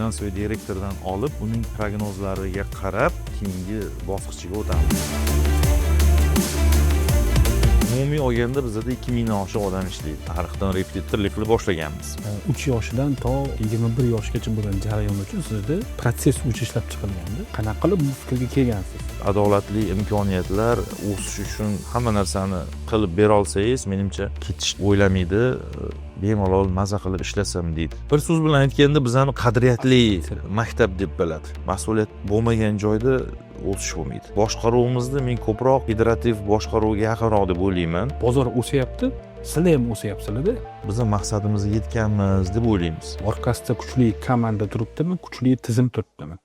finansoviy direktordan olib, uning prognozlariga qarab keyingi bosqichiga o'tamiz. Umumiy olganda bizda 2000 dan oshiq odam ishlaydi. Tarixdan repetitorlik qilib boshlaganmiz. 3 yoshidan to 21 yoshgacha bo'lgan jarayon uchun sizda protsess bo'yicha ishlab chiqilgandi. Qanaqa qilib bu fikrga kelgansiz? Adolatli imkoniyatlar o'sish uchun hamma narsani qilib bera olsangiz, menimcha ketish o'ylamaydi, bemalol maza qilib ishlasam deydi. Bir so'z bilan aytganda bizani qadriyatli maktab deb biladi. Mas'uliyat bo'lmagan joyda o'sish bo'lmaydi. Boshqaruvimizda men ko'proq federativ boshqaruvga yaqinroq deb o'ylayman. Bozor o'syapti, sizlar ham o'syapsizlar-da. Bizning maqsadimizga yetganmiz deb o'ylaymiz. Orqasida kuchli komanda turibdimi, kuchli tizim turibdimi?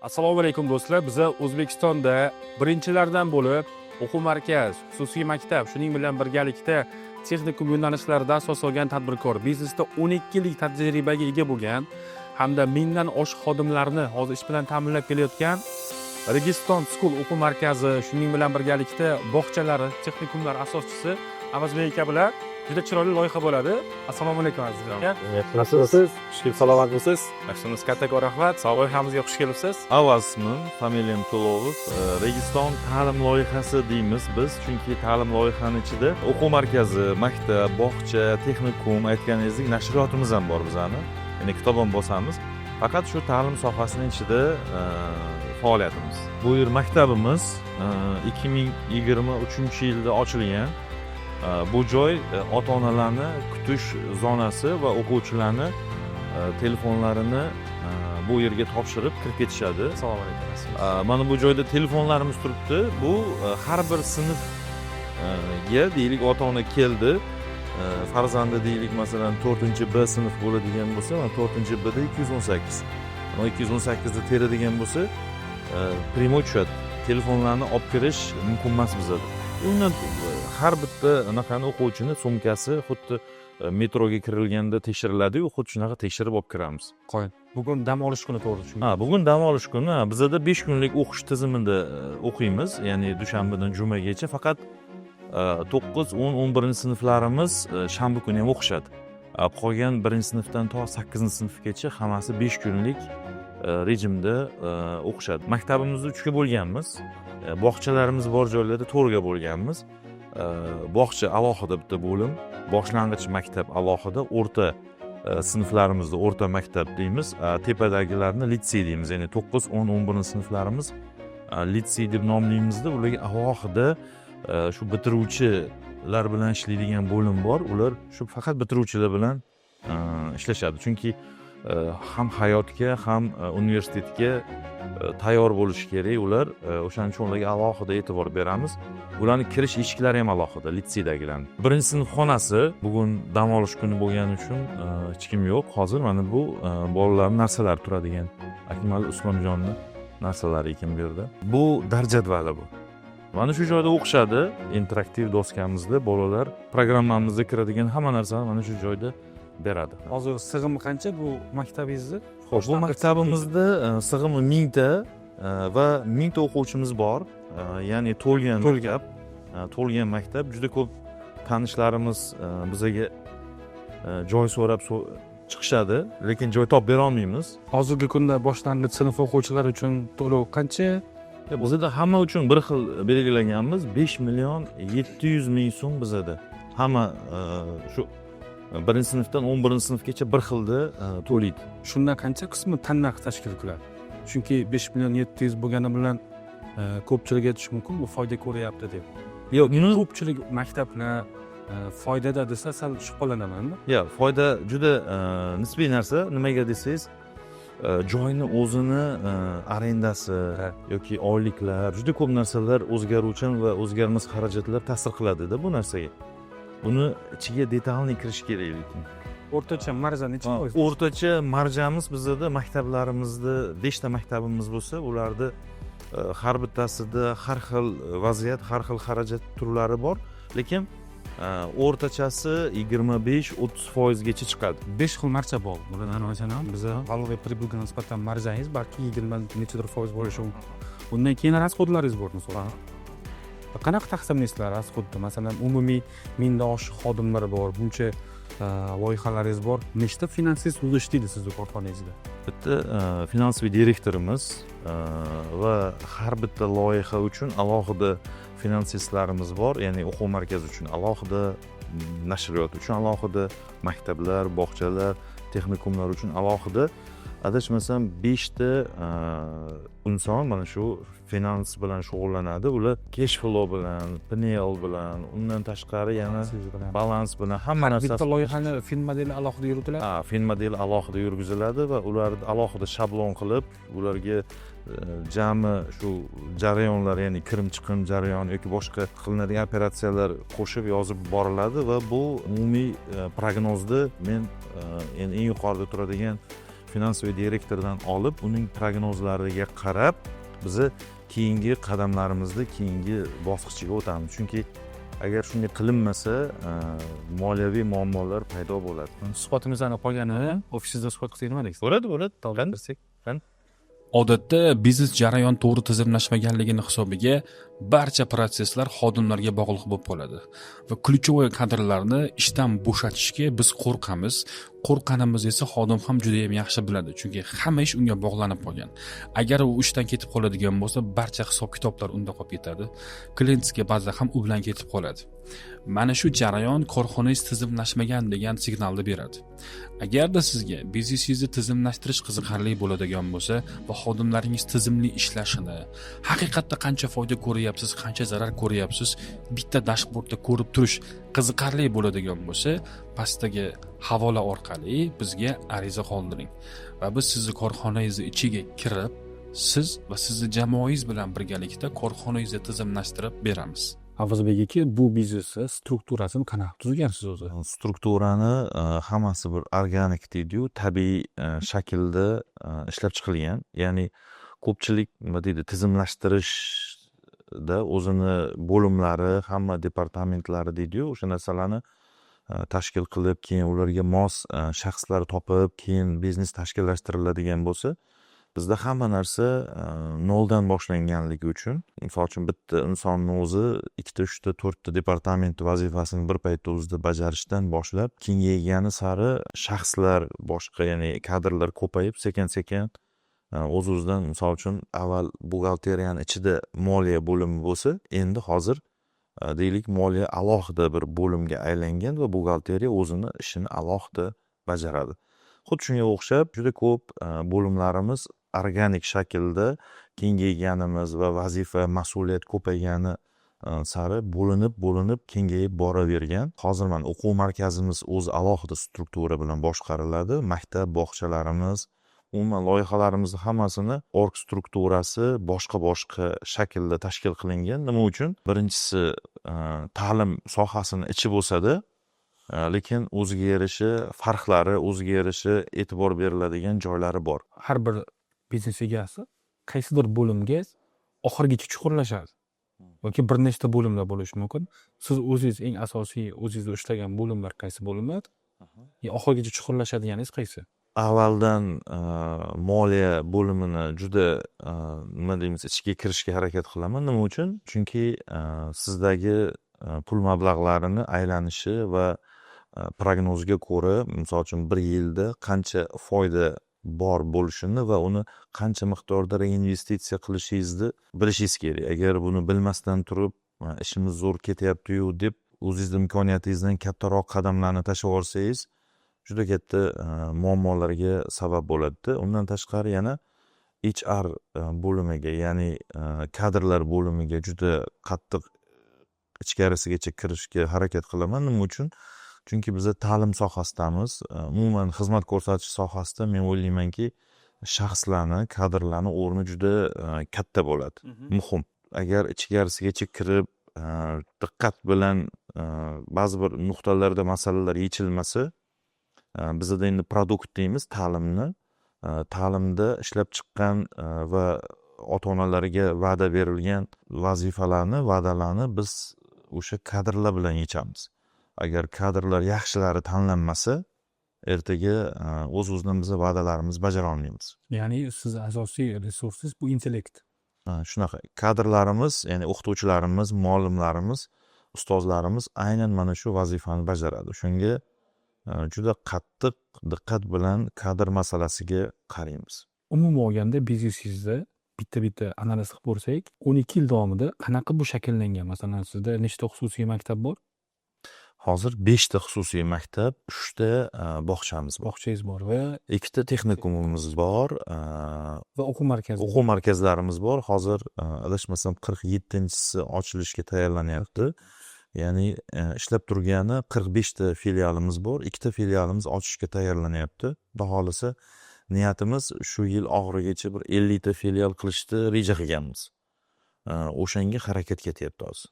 Assalomu alaykum do'stlar. Biz O'zbekistonda birinchilardan bo'lib o'quv markaz, xususiy maktab, shuning bilan birgalikda texnikum yo'nalishlarida asos solgan tadbirkor, biznesda 12 yillik tajribaga ega bo'lgan hamda mingdan oshiq xodimlarni hozir ish bilan ta'minlab kelayotgan Registon School o'quv markazi, shuning bilan birgalikda bog'chalari, texnikumlar asoschisi Avazbek aka bilan juda chiroyli loyiha bo'ladi. Assalomu alaykum azizlar. Nasılsınız? Şükür salomatmisiz? Yaxshimisiz? Katta rahmat. Sog' loyihamizga xush kelibsiz. Avazman, familiyam To'lovov. Registon ta'lim loyihasi deymiz biz, chunki ta'lim loyihani ichida o'quv markazi, maktab, bog'cha, texnikum aytganingizdek nashriyotimiz ham bor bizani. Ya'ni kitob ham bosamiz. Faqat shu ta'lim sohasining ichida faoliyatimiz. Bu yer maktabimiz 2023-yilda ochilgan. Bu joy ota-onalarni kutish zonasi va o'quvchilarni telefonlarini bu yerga topshirib kirib ketishadi. Assalomu alaykum. Mana bu joyda telefonlarimiz turibdi. Bu har bir sinfga deylik ota-ona keldi. Farzandi deylik masalan 4-B sinf bo'ladigan bo'lsa, 4-Bda 218. 218 da teradigan bo'lsa, primoy tushadi. Telefonlarni olib kirish mumkin emas bizda. Uni har bitta anaqani o'quvchini sumkasi xuddi metroga kirilganda tekshiriladi-yu, xuddi shunaqa tekshirib olib kiramiz. Qo'yin. Bugun dam olish kuni to'g'ri tushundim. Bugun dam olish kuni. Bizda 5 kunlik o'qish tizimida o'qiymiz, ya'ni dushanbadan jumagacha. Faqat 9, 10, 11 sinflarimiz shanba kuni ham o'qishadi. Qolgan 1-sinfdan to 8-sinfgacha hammasi 5 kunlik rejimda o'qishadi. Maktabimizni 3 ga bo'lganmiz. Bog'chalarimiz bor joylarda 4 ga bo'lganmiz. Bog'cha alohida bitta bo'lim, boshlang'ich maktab alohida, o'rta sinflarimizda o'rta maktab deymiz. Tepadagilarni litsey deymiz. Ya'ni 9, 10, 11 sinflarimiz litsey deb nomlaymizda. Ularga alohida shu bitiruvchilar bilan ishlaydigan bo'lim bor. Ular shu faqat bitiruvchilar bilan ishlashadi. Chunki ham hayotga, ham universitetga tayyor bo'lishi kerak ular. O'shaning uchun ularga alohida e'tibor beramiz. Ularning kirish eshiklari ham alohida litseydagilarning. 1-sinf xonasi bugun dam olish kuni bo'lgani uchun hech kim yo'q. Hozir mana bu bolalarning narsalari turadigan Akmal Usmonjonning narsalari ekan bu yerda. Bu dars jadvali bu. Mana shu joyda o'qishadi. Interaktiv doskamizda bolalar programmamizga kiradigan hamma narsani mana shu joyda beradi. Hozir sig'imi qancha bu maktabingizni? Xo'sh, bu maktabimizda sig'imi 1000 ta va 1000 ta o'quvchimiz bor. Ya'ni to'lgan maktab, to'lgan maktab. Juda ko'p tanishlarimiz bizga joy so'rab chiqishadi, lekin joy topib bera olmaymiz. Hozirgi kunda boshlang'ich sinf o'quvchilari uchun to'lov qancha? Bizda hamma uchun bir xil belgilaganmiz. 5 million 700 ming so'm bizda. Hamma shu 1-sinfdan 11-sinfgacha bir xilda to'laydi. Shundan qancha qismi tanlab tashkil qiladi? Chunki 5 million 700 bo'lgani bilan ko'pchilik aytish mumkin, bu foyda ko'ryapti deb. Yo'q, ko'pchilik maktablar foydada desa sal shubhalanaman-da. Yo'q, foyda juda nisbiy narsa. Nimaga desangiz, joyni o'zini arendasi yoki oyliklar, juda ko'p narsalar o'zgaruvchan va o'zgarmas xarajatlar ta'sir qiladi-da bu narsaga. Buni ichiga detalni kirish kerak lekin. O'rtacha marja necha foiz? O'rtacha marjamiz bizda maktablarimizda 5 ta maktabimiz bo'lsa, ularda har bittasida har xil vaziyat, har xil xarajat turlari bor, lekin o'rtachasi 25-30% gacha chiqadi. 5 xil marja bor. Bundan aytsam, biz g'alva pribulga nisbatan marjangiz balki 20 nechadir foiz bo'lishi mumkin. Undan keyin rasxodlaringiz bor masalan. Qanaqa taqsimlaysizlar rasxodni? Masalan, umumiy 1000 dan oshiq xodimlar bor. Buncha loyihalaringiz bor. Nechta finansiy so'z ishlaydi sizni korxonangizda? Bitta finansiy direktorimiz va har bitta loyiha uchun alohida finansistlarimiz bor. Ya'ni o'quv markazi uchun alohida, nashriyot uchun alohida, maktablar, bog'chalar, texnikumlar uchun alohida. Adashmasam 5 ta inson mana shu finans bilan shug'ullanadi. Ular cash flow bilan, P&L bilan, undan tashqari yana balans bilan hamma narsa. Bitta loyihani fin modeli alohida yuritiladi. Fin modeli alohida yurgiziladi va ularni alohida shablon qilib, ularga jami shu jarayonlar, ya'ni kirim-chiqim jarayoni yoki boshqa qilinadigan operatsiyalar qo'shib yozib boriladi va bu umumiy prognozda men eng yuqorida turadigan finansiy direktordan olib, uning prognozlariga qarab bizni keyingi qadamlarimizda keyingi bosqichiga o'tamiz. Chunki agar shunday qilinmasa, moliyaviy muammolar paydo bo'ladi. Suhbatimizdan qolgani ofisingizda suhbat qilsak nima deysiz? Bo'ladi. Odatda biznes jarayon to'g'ri tizimlashmaganligini hisobiga barcha protsesslar xodimlarga bog'liq bo'lib qoladi va ключевой kadrlarni ishdan bo'shatishga biz qo'rqamiz. Qo'rqqanimiz esa xodim ham juda ham yaxshi biladi, chunki hamma ish unga bog'lanib qolgan. Agar u ishdan ketib qoladigan bo'lsa, barcha hisob-kitoblar unda qolib ketadi. Klientga baza ham u bilan ketib qoladi. Mana shu jarayon korxonangiz tizimlashmagan degan signalni beradi. Agarda sizga biznesingizni tizimlashtirish qiziqarli bo'ladigan bo'lsa va xodimlaringiz tizimli ishlashini, haqiqatda qancha foyda ko'ryapsiz, qancha zarar ko'ryapsiz, bitta dashbordda ko'rib turish qiziqarli bo'ladigan bo'lsa, pastdagi havola orqali bizga ariza qoldiring va biz sizni korxonangizni ichiga kirib, siz va sizni jamoangiz bilan birgalikda korxonangizni tizimlashtirib beramiz. Avazbek aka, bu biznesni strukturasini qanaqa tuzgansiz o'zi? Strukturani hammasi bir organik deydi-yu, tabiiy shaklda ishlab chiqilgan. Ya'ni ko'pchilik nima deydi, tizimlashtirishda o'zini bo'limlari, hamma departamentlari deydi-yu, o'sha narsalarni tashkil qilib, keyin ularga mos shaxslar topib, keyin biznes tashkillashtiriladigan bo'lsa, bizda hamma narsa noldan boshlanganligi uchun, misol uchun bitta insonni o'zi 2 ta, 3 ta, 4 ta departament vazifasini bir paytda o'zida bajarishdan boshlab, kengaygani sari shaxslar boshqa, ya'ni kadrlar ko'payib, sekin-sekin o'z-o'zidan, misol uchun avval buxgalteriyani ichida moliya bo'limi bo'lsa, endi hozir deylik moliya alohida bir bo'limga aylangan va buxgalteriya o'zini ishini alohida bajaradi. Xuddi shunga o'xshab juda ko'p bo'limlarimiz organik shaklda kengayganimiz va vazifa, mas'uliyat ko'paygani sari bo'linib kengayib boravergan. Hozir mana o'quv markazimiz o'zi alohida struktura bilan boshqariladi. Maktab, bog'chalarimiz, umuman loyihalarimizni hammasini org strukturasi boshqa shaklda tashkil qilingan. Nima uchun? Birinchisi, ta'lim sohasini ichi bo'lsa-da, lekin o'ziga yarasha farqlari, o'ziga yarasha e'tibor beriladigan joylari bor. Har bir biznes egasi qaysidir bo'limga oxirigacha chuqurlashadi yoki bir nechta bo'limlar bo'lishi mumkin. Siz o'zingiz eng asosiy o'zingizda ishlagan bo'limlar qaysi bo'limlar? Oxirigacha chuqurlashadiganingiz qaysi? Avvaldan moliya bo'limini juda nima deymiz, ichiga kirishga harakat qilaman. Nima uchun? Chunki sizdagi pul mablag'larini aylanishi va prognozga ko'ra, misol uchun 1 yilda qancha foyda bor bo'lishini va uni qancha miqdorda reinvestitsiya qilishingizni bilishingiz kerak. Agar buni bilmasdan turib, ishimiz zo'r ketyapti-yu deb o'zingizning imkoniyatingizdan kattaroq qadamlarni tashlab olsangiz, juda katta muammolarga sabab bo'ladi. Undan tashqari yana HR bo'limiga, ya'ni kadrlar bo'limiga juda qattiq ichkarisigacha kirishga harakat qilaman. Nima uchun? Chunki biz ta'lim sohasidamiz. Umuman xizmat ko'rsatish sohasida men o'ylaymanki, shaxslarni, kadrlarni o'rni juda katta bo'ladi. Muhim. Agar ichkarisigacha kirib, diqqat bilan ba'zi bir nuqtalarda masalalar yechilmasa, bizda endi produkt deymiz ta'limni. Ta'limda ishlab chiqqan va ota-onalarga va'da berilgan vazifalarni, va'dalarni biz o'sha kadrlar bilan yechamiz. Agar kadrlar yaxshilari tanlanmasa, ertaga o'z-o'zidan biz va'dalarimizni bajara olmaymiz. Ya'ni siz asosiy resursingiz bu intellekt. Shunaqa. Kadrlarimiz, ya'ni o'qituvchilarimiz, muallimlarimiz, ustozlarimiz aynan mana shu vazifani bajaradi. Shunga juda qattiq diqqat bilan kadr masalasiga qaraymiz. Umuman olganda biznesingizda bitta analiz qilib ko'rsak, 12 yil davomida qanaqa bu shakllangan? Masalan, sizda nechta xususiy maktab bor? Hozir 5 ta xususiy maktab, 3 ta bog'chamiz bor. Bog'changiz bor va 2 ta texnikumimiz bor, o'quv markazi. o'quv markazlarimiz bor. Hozir adashmasam 47-si ochilishga tayyorlanyapti. Ya'ni ishlab turgani 45 ta filialimiz bor. 2 ta filialimiz ochishga tayyorlanyapti. Xudo xolisa niyatimiz shu yil oxirigacha bir 50 ta filial qilishni reja qilganmiz. O'shanga harakat ketyapti hozir.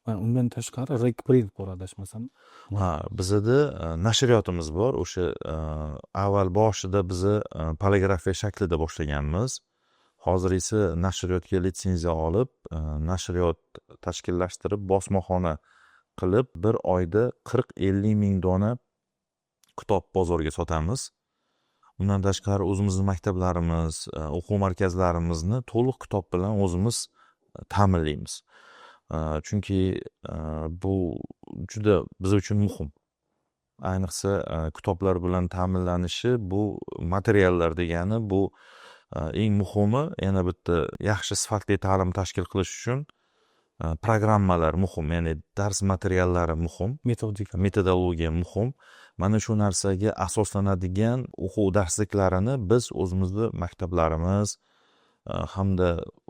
Va undan tashqari Rekprint bor adashmasam. Ha, bizada nashriyotimiz bor. O'sha avval boshida bizni poligrafiya shaklida boshlaganmiz. Hozir esa nashriyotga litsenziya olib, nashriyot tashkillashtirib, bosmaxona qilib, bir oyda 40-50 ming dona kitob bozorga sotamiz. Undan tashqari o'zimizning maktablarimiz, o'quv markazlarimizni to'liq kitob bilan o'zimiz ta'minlaymiz. Chunki bu juda biz uchun muhim. Ayniqsa kitoblar bilan ta'minlanishi, bu materiallar degani bu eng muhimi. Yana bitta yaxshi sifatli ta'lim tashkil qilish uchun programmalar muhim, ya'ni dars materiallari muhim, metodologiya muhim. Mana shu narsaga asoslanadigan o'quv darsliklarini biz o'zimizning maktablarimiz hamda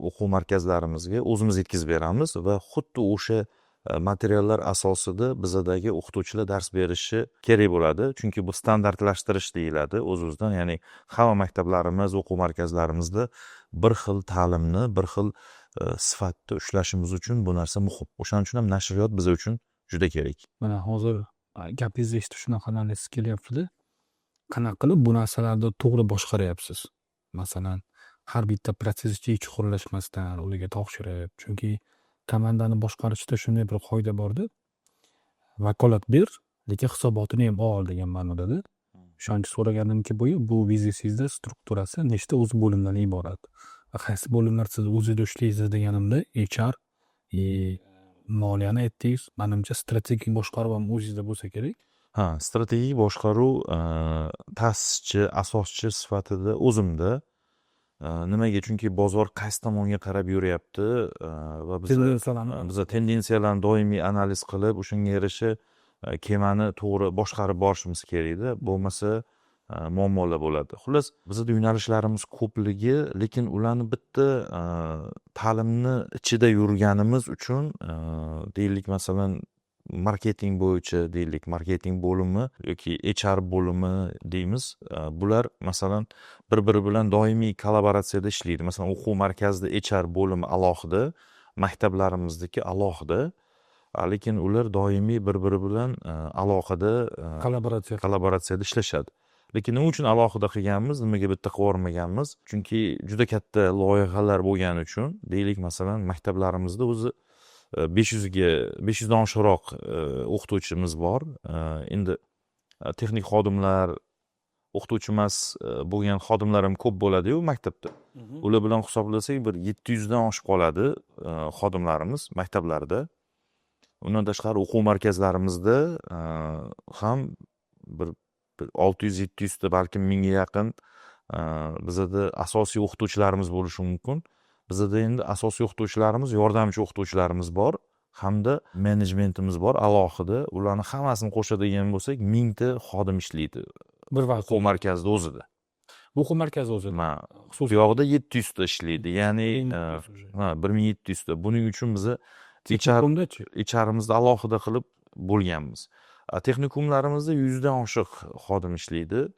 o'quv markazlarimizga o'zimiz yetkazib beramiz va xuddi o'sha materiallar asosida bizadagi o'qituvchilar dars berishi kerak bo'ladi. Chunki bu standartlashtirish deyiladi o'z-o'zidan, ya'ni hamma maktablarimiz, o'quv markazlarimizda bir xil ta'limni, bir xil sifatda ushlashimiz uchun bu narsa muhim. O'shaning uchun ham nashriyot biz uchun juda kerak. Mana hozir gapingizni eshitib shunaqa analiz kelyapti. Qanaqa qilib bu narsalarni to'g'ri boshqaryapsiz? Masalan, har bitta protsesga chuqurlashmasdan ularga topshirib, chunki komandani boshqarishda shunday bir qoida borda, vakolat ber, lekin hisobotini ham ol degan ma'nodada. O'shancha so'raganimki, bu biznesingizda strukturasi nechta o'z bo'limlardan iborat? Qaysi bo'limlar siz o'zida ishlaysiz deganimda, HR, moliyani aytdingiz. Menimcha strategik boshqaruv ham o'zingizda bo'lsa kerak. Ha, strategik boshqaruv ta'sischi, asoschi sifatida o'zimda. Nimaga? Chunki bozor qaysi tomonga qarab yuryapti va biz tendensiyalarni doimiy analiz qilib, o'shanga yarasha kemani to'g'ri boshqarib borishimiz kerak-da. Bo'lmasa muammolar bo'ladi. Xullas, bizda yo'nalishlarimiz ko'pligi, lekin ularni bitta ta'limni ichida yurganimiz uchun, deylik masalan, marketing bo'yicha deylik, marketing bo'limi yoki HR bo'limi deymiz. Bular masalan bir-biri bilan doimiy kollaboratsiyada ishlaydi. Masalan, o'quv markazida HR bo'limi alohida, maktablarimizdagi alohida, lekin ular doimiy bir-biri bilan aloqada, kollaboratsiyada ishlashadi. Lekin nima uchun alohida qilganmiz, nimaga bitta qilib yubormaganmiz? Chunki juda katta loyihalar bo'lgani uchun, deylik masalan, maktablarimizda o'zi 500 dan oshiqroq o'qituvchimiz bor. Endi texnik xodimlar, o'qituvchi emas bo'lgan xodimlar ham ko'p bo'ladi-yu maktabda. Ular bilan hisoblasak bir 700 dan oshib qoladi xodimlarimiz maktablarda. Undan tashqari o'quv markazlarimizda ham bir 600-700 ta, balki 1000 ga yaqin bizda asosiy o'qituvchilarimiz bo'lishi mumkin. Bizda endi asosiy o'qituvchilarimiz, yordamchi o'qituvchilarimiz bor, hamda menejmentimiz bor alohida. Ularni hammasini qo'shadigan bo'lsak, 1000 ta xodim ishlaydi bir vaqt o'quv markazida o'zida. Bu o'quv markazi o'zida. Xususiy yoqda 700 ta ishlaydi. Ya'ni 1700 ta. Buning uchun biz icharimizda alohida qilib bo'lganmiz. Texnikumlarimizda 100 dan oshiq xodim ishlaydi.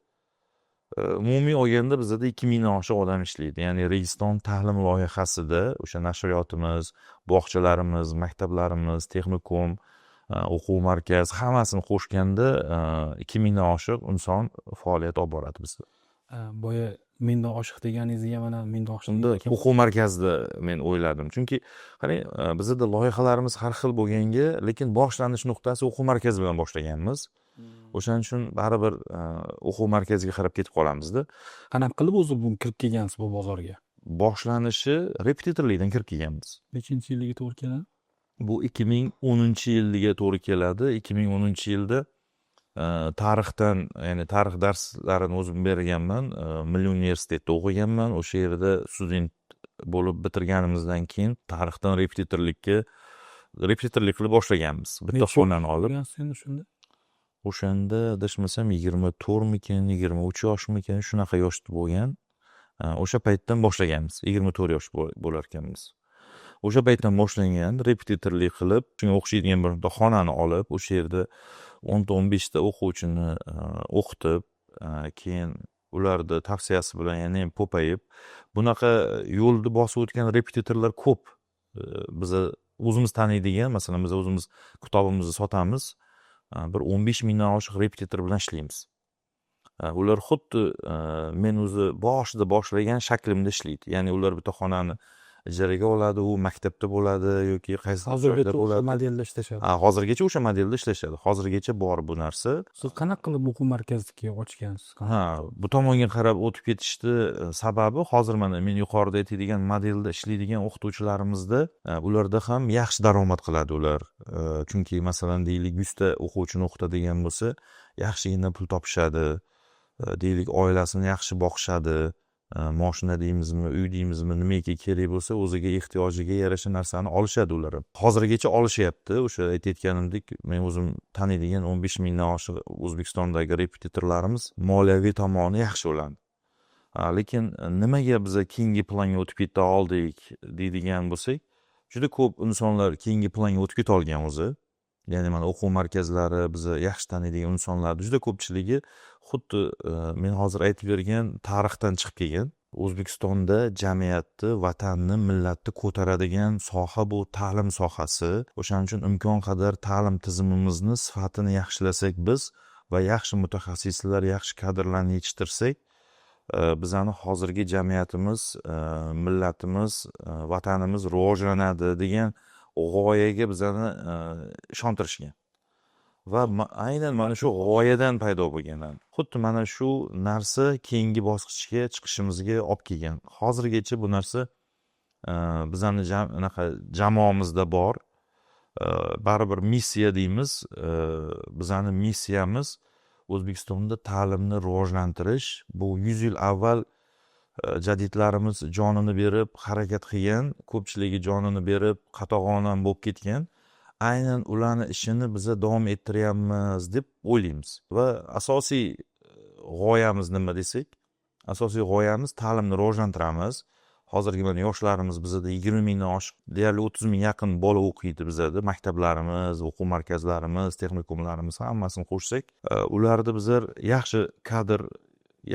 Umumiy olganda bizda 2000 dan oshiq odam ishlaydi. Ya'ni Registon ta'lim loyihasida o'sha nashriyotimiz, bog'chalarimiz, maktablarimiz, texnikum, o'quv markaz hammasini qo'shganda 2000 dan oshiq inson faoliyat olib boradi bizda. Boya 1000 dan oshiq deganingizga mana 1000 dan oshiq. Unda o'quv markazida men o'yladim. Chunki qarang, bizda loyihalarimiz har xil bo'lganga, lekin boshlanish nuqtasi o'quv markazi bilan boshlaganmiz. O'shaning uchun baribir o'quv markaziga qarab ketib qolamizda. Qanaqa qilib o'zi bu kirib kelgansiz bu bozorga? Boshlanishi repetitorlikdan kirib kelganmiz. Nechinchi yilga to'g'ri keladi? Bu 2010-yilga to'g'ri keladi. 2010-yilda tarixdan, ya'ni tarix darslarini o'zim berganman. Milliy universitetda o'qiganman. O'sha yerda student bo'lib bitirganimizdan keyin tarixdan repetitorlik qilib boshlaganmiz. Bitta xonani olib. O'shanda adashmasam 24mikin, 23 yoshmikin, shunaqa yoshda bo'lgan. O'sha paytdan boshlaganmiz. 24 yosh bo'lar ekanmiz. O'sha paytdan boshlangan repetitorlik qilib, shunga o'xshaydigan bir xonani olib, o'sha yerda 10-15 ta o'quvchini o'qitib, keyin ularni tavsiyasi bilan yana ham ko'payib, bunaqa yo'lni bosib o'tgan repetitorlar ko'p. Biz o'zimiz taniydigan, masalan, biz o'zimiz kitobimizni sotamiz. Bir 15 mingdan oshiq repetitor bilan ishlaymiz. Ular xuddi men o'zi boshida boshlagan shaklimda ishlaydi. Ya'ni ular bitta xonani ijaraga oladi, u maktabda bo'ladi yoki qaysi joyda bo'ladi. modelda ishlashadi. Hozirgacha o'sha modelda ishlashadi. Hozirgacha bor bu narsa. Siz qanaqa qilib o'quv markaziga ochgansiz? Bu tomonga qarab o'tib ketishdi sababi hozir mana men yuqorida aytadigan modelda ishlaydigan o'qituvchilarimizda ularda ham yaxshi daromad qiladi ular. Chunki masalan deylik 100 ta o'quvchini o'qitadigan bo'lsa, yaxshigina pul topishadi. Deylik oilasini yaxshi boqishadi. Mashina deymizmi, uy deymizmi, nimaga kerak bo'lsa, o'ziga ehtiyojiga yarasha narsani olishadi ular. Hozirgacha olishyapti. O'sha aytayotganimdek, men o'zim taniydigan 15 mingdan oshiq O'zbekistondagi repetitorlarimiz moliyaviy tomoni yaxshi bo'ladi. Lekin nimaga biz keyingi planga o'tib keta oldik deydigan bo'lsak, juda ko'p insonlar keyingi planga o'tib keta olgan o'zi. Ya'ni mana o'quv markazlari, biz yaxshi taniydigan insonlarning juda ko'pchiligi xuddi men hozir aytib bergan tarixdan chiqib kelgan. O'zbekistonda jamiyatni, vatanni, millatni ko'taradigan soha bu ta'lim sohasi. O'shaning uchun imkon qadar ta'lim tizimimizni sifatini yaxshilasak biz va yaxshi mutaxassislar, yaxshi kadrlarni yetishtirsak, bizani hozirgi jamiyatimiz, millatimiz, vatanimiz rivojlanadi degan g'oyaga bizani ishontirishgan. Va aynan mana shu g'oyadan paydo bo'lgan. Xuddi mana shu narsa keyingi bosqichga chiqishimizga olib kelgan. Hozirgacha bu narsa bizani jamoamizda bor. Baribir missiya deymiz. Bizani missiyamiz O'zbekistonda ta'limni rivojlantirish. Bu 100 yil avval jadidlarimiz jonini berib harakat qilgan, ko'pchiligi jonini berib qatag'on bo'lib ketgan. Aynan ularning ishini biz davom ettiryapmiz deb o'ylaymiz. Va asosiy g'oyamiz nima desak, asosiy g'oyamiz ta'limni rivojlantiramiz. Hozirgi mana yoshlarimiz bizda 20 mingdan oshiq, deyarli 30 ming yaqin bola o'qiydi bizda. Maktablarimiz, o'quv markazlarimiz, texnikumlarimiz hammasini qo'shsak, ularni bizlar yaxshi kadr,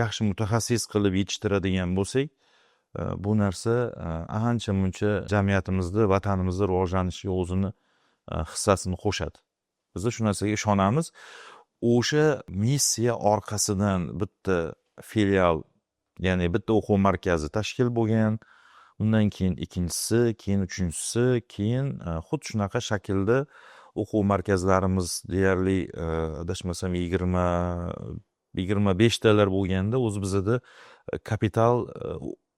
yaxshi mutaxassis qilib yetishtiradigan bo'lsak, bu narsa ancha muncha jamiyatimizda, vatanimizda rivojlanishiga o'zini hissasini qo'shadi. Biz shu narsaga ishonamiz. O'sha missiya orqasidan bitta filial, ya'ni bitta o'quv markazi tashkil bo'lgan. Undan keyin ikkinchisi, keyin uchinchisi, keyin xuddi shunaqa shaklda o'quv markazlarimiz deyarli adashmasam 25 talar bo'lganda o'z bizda kapital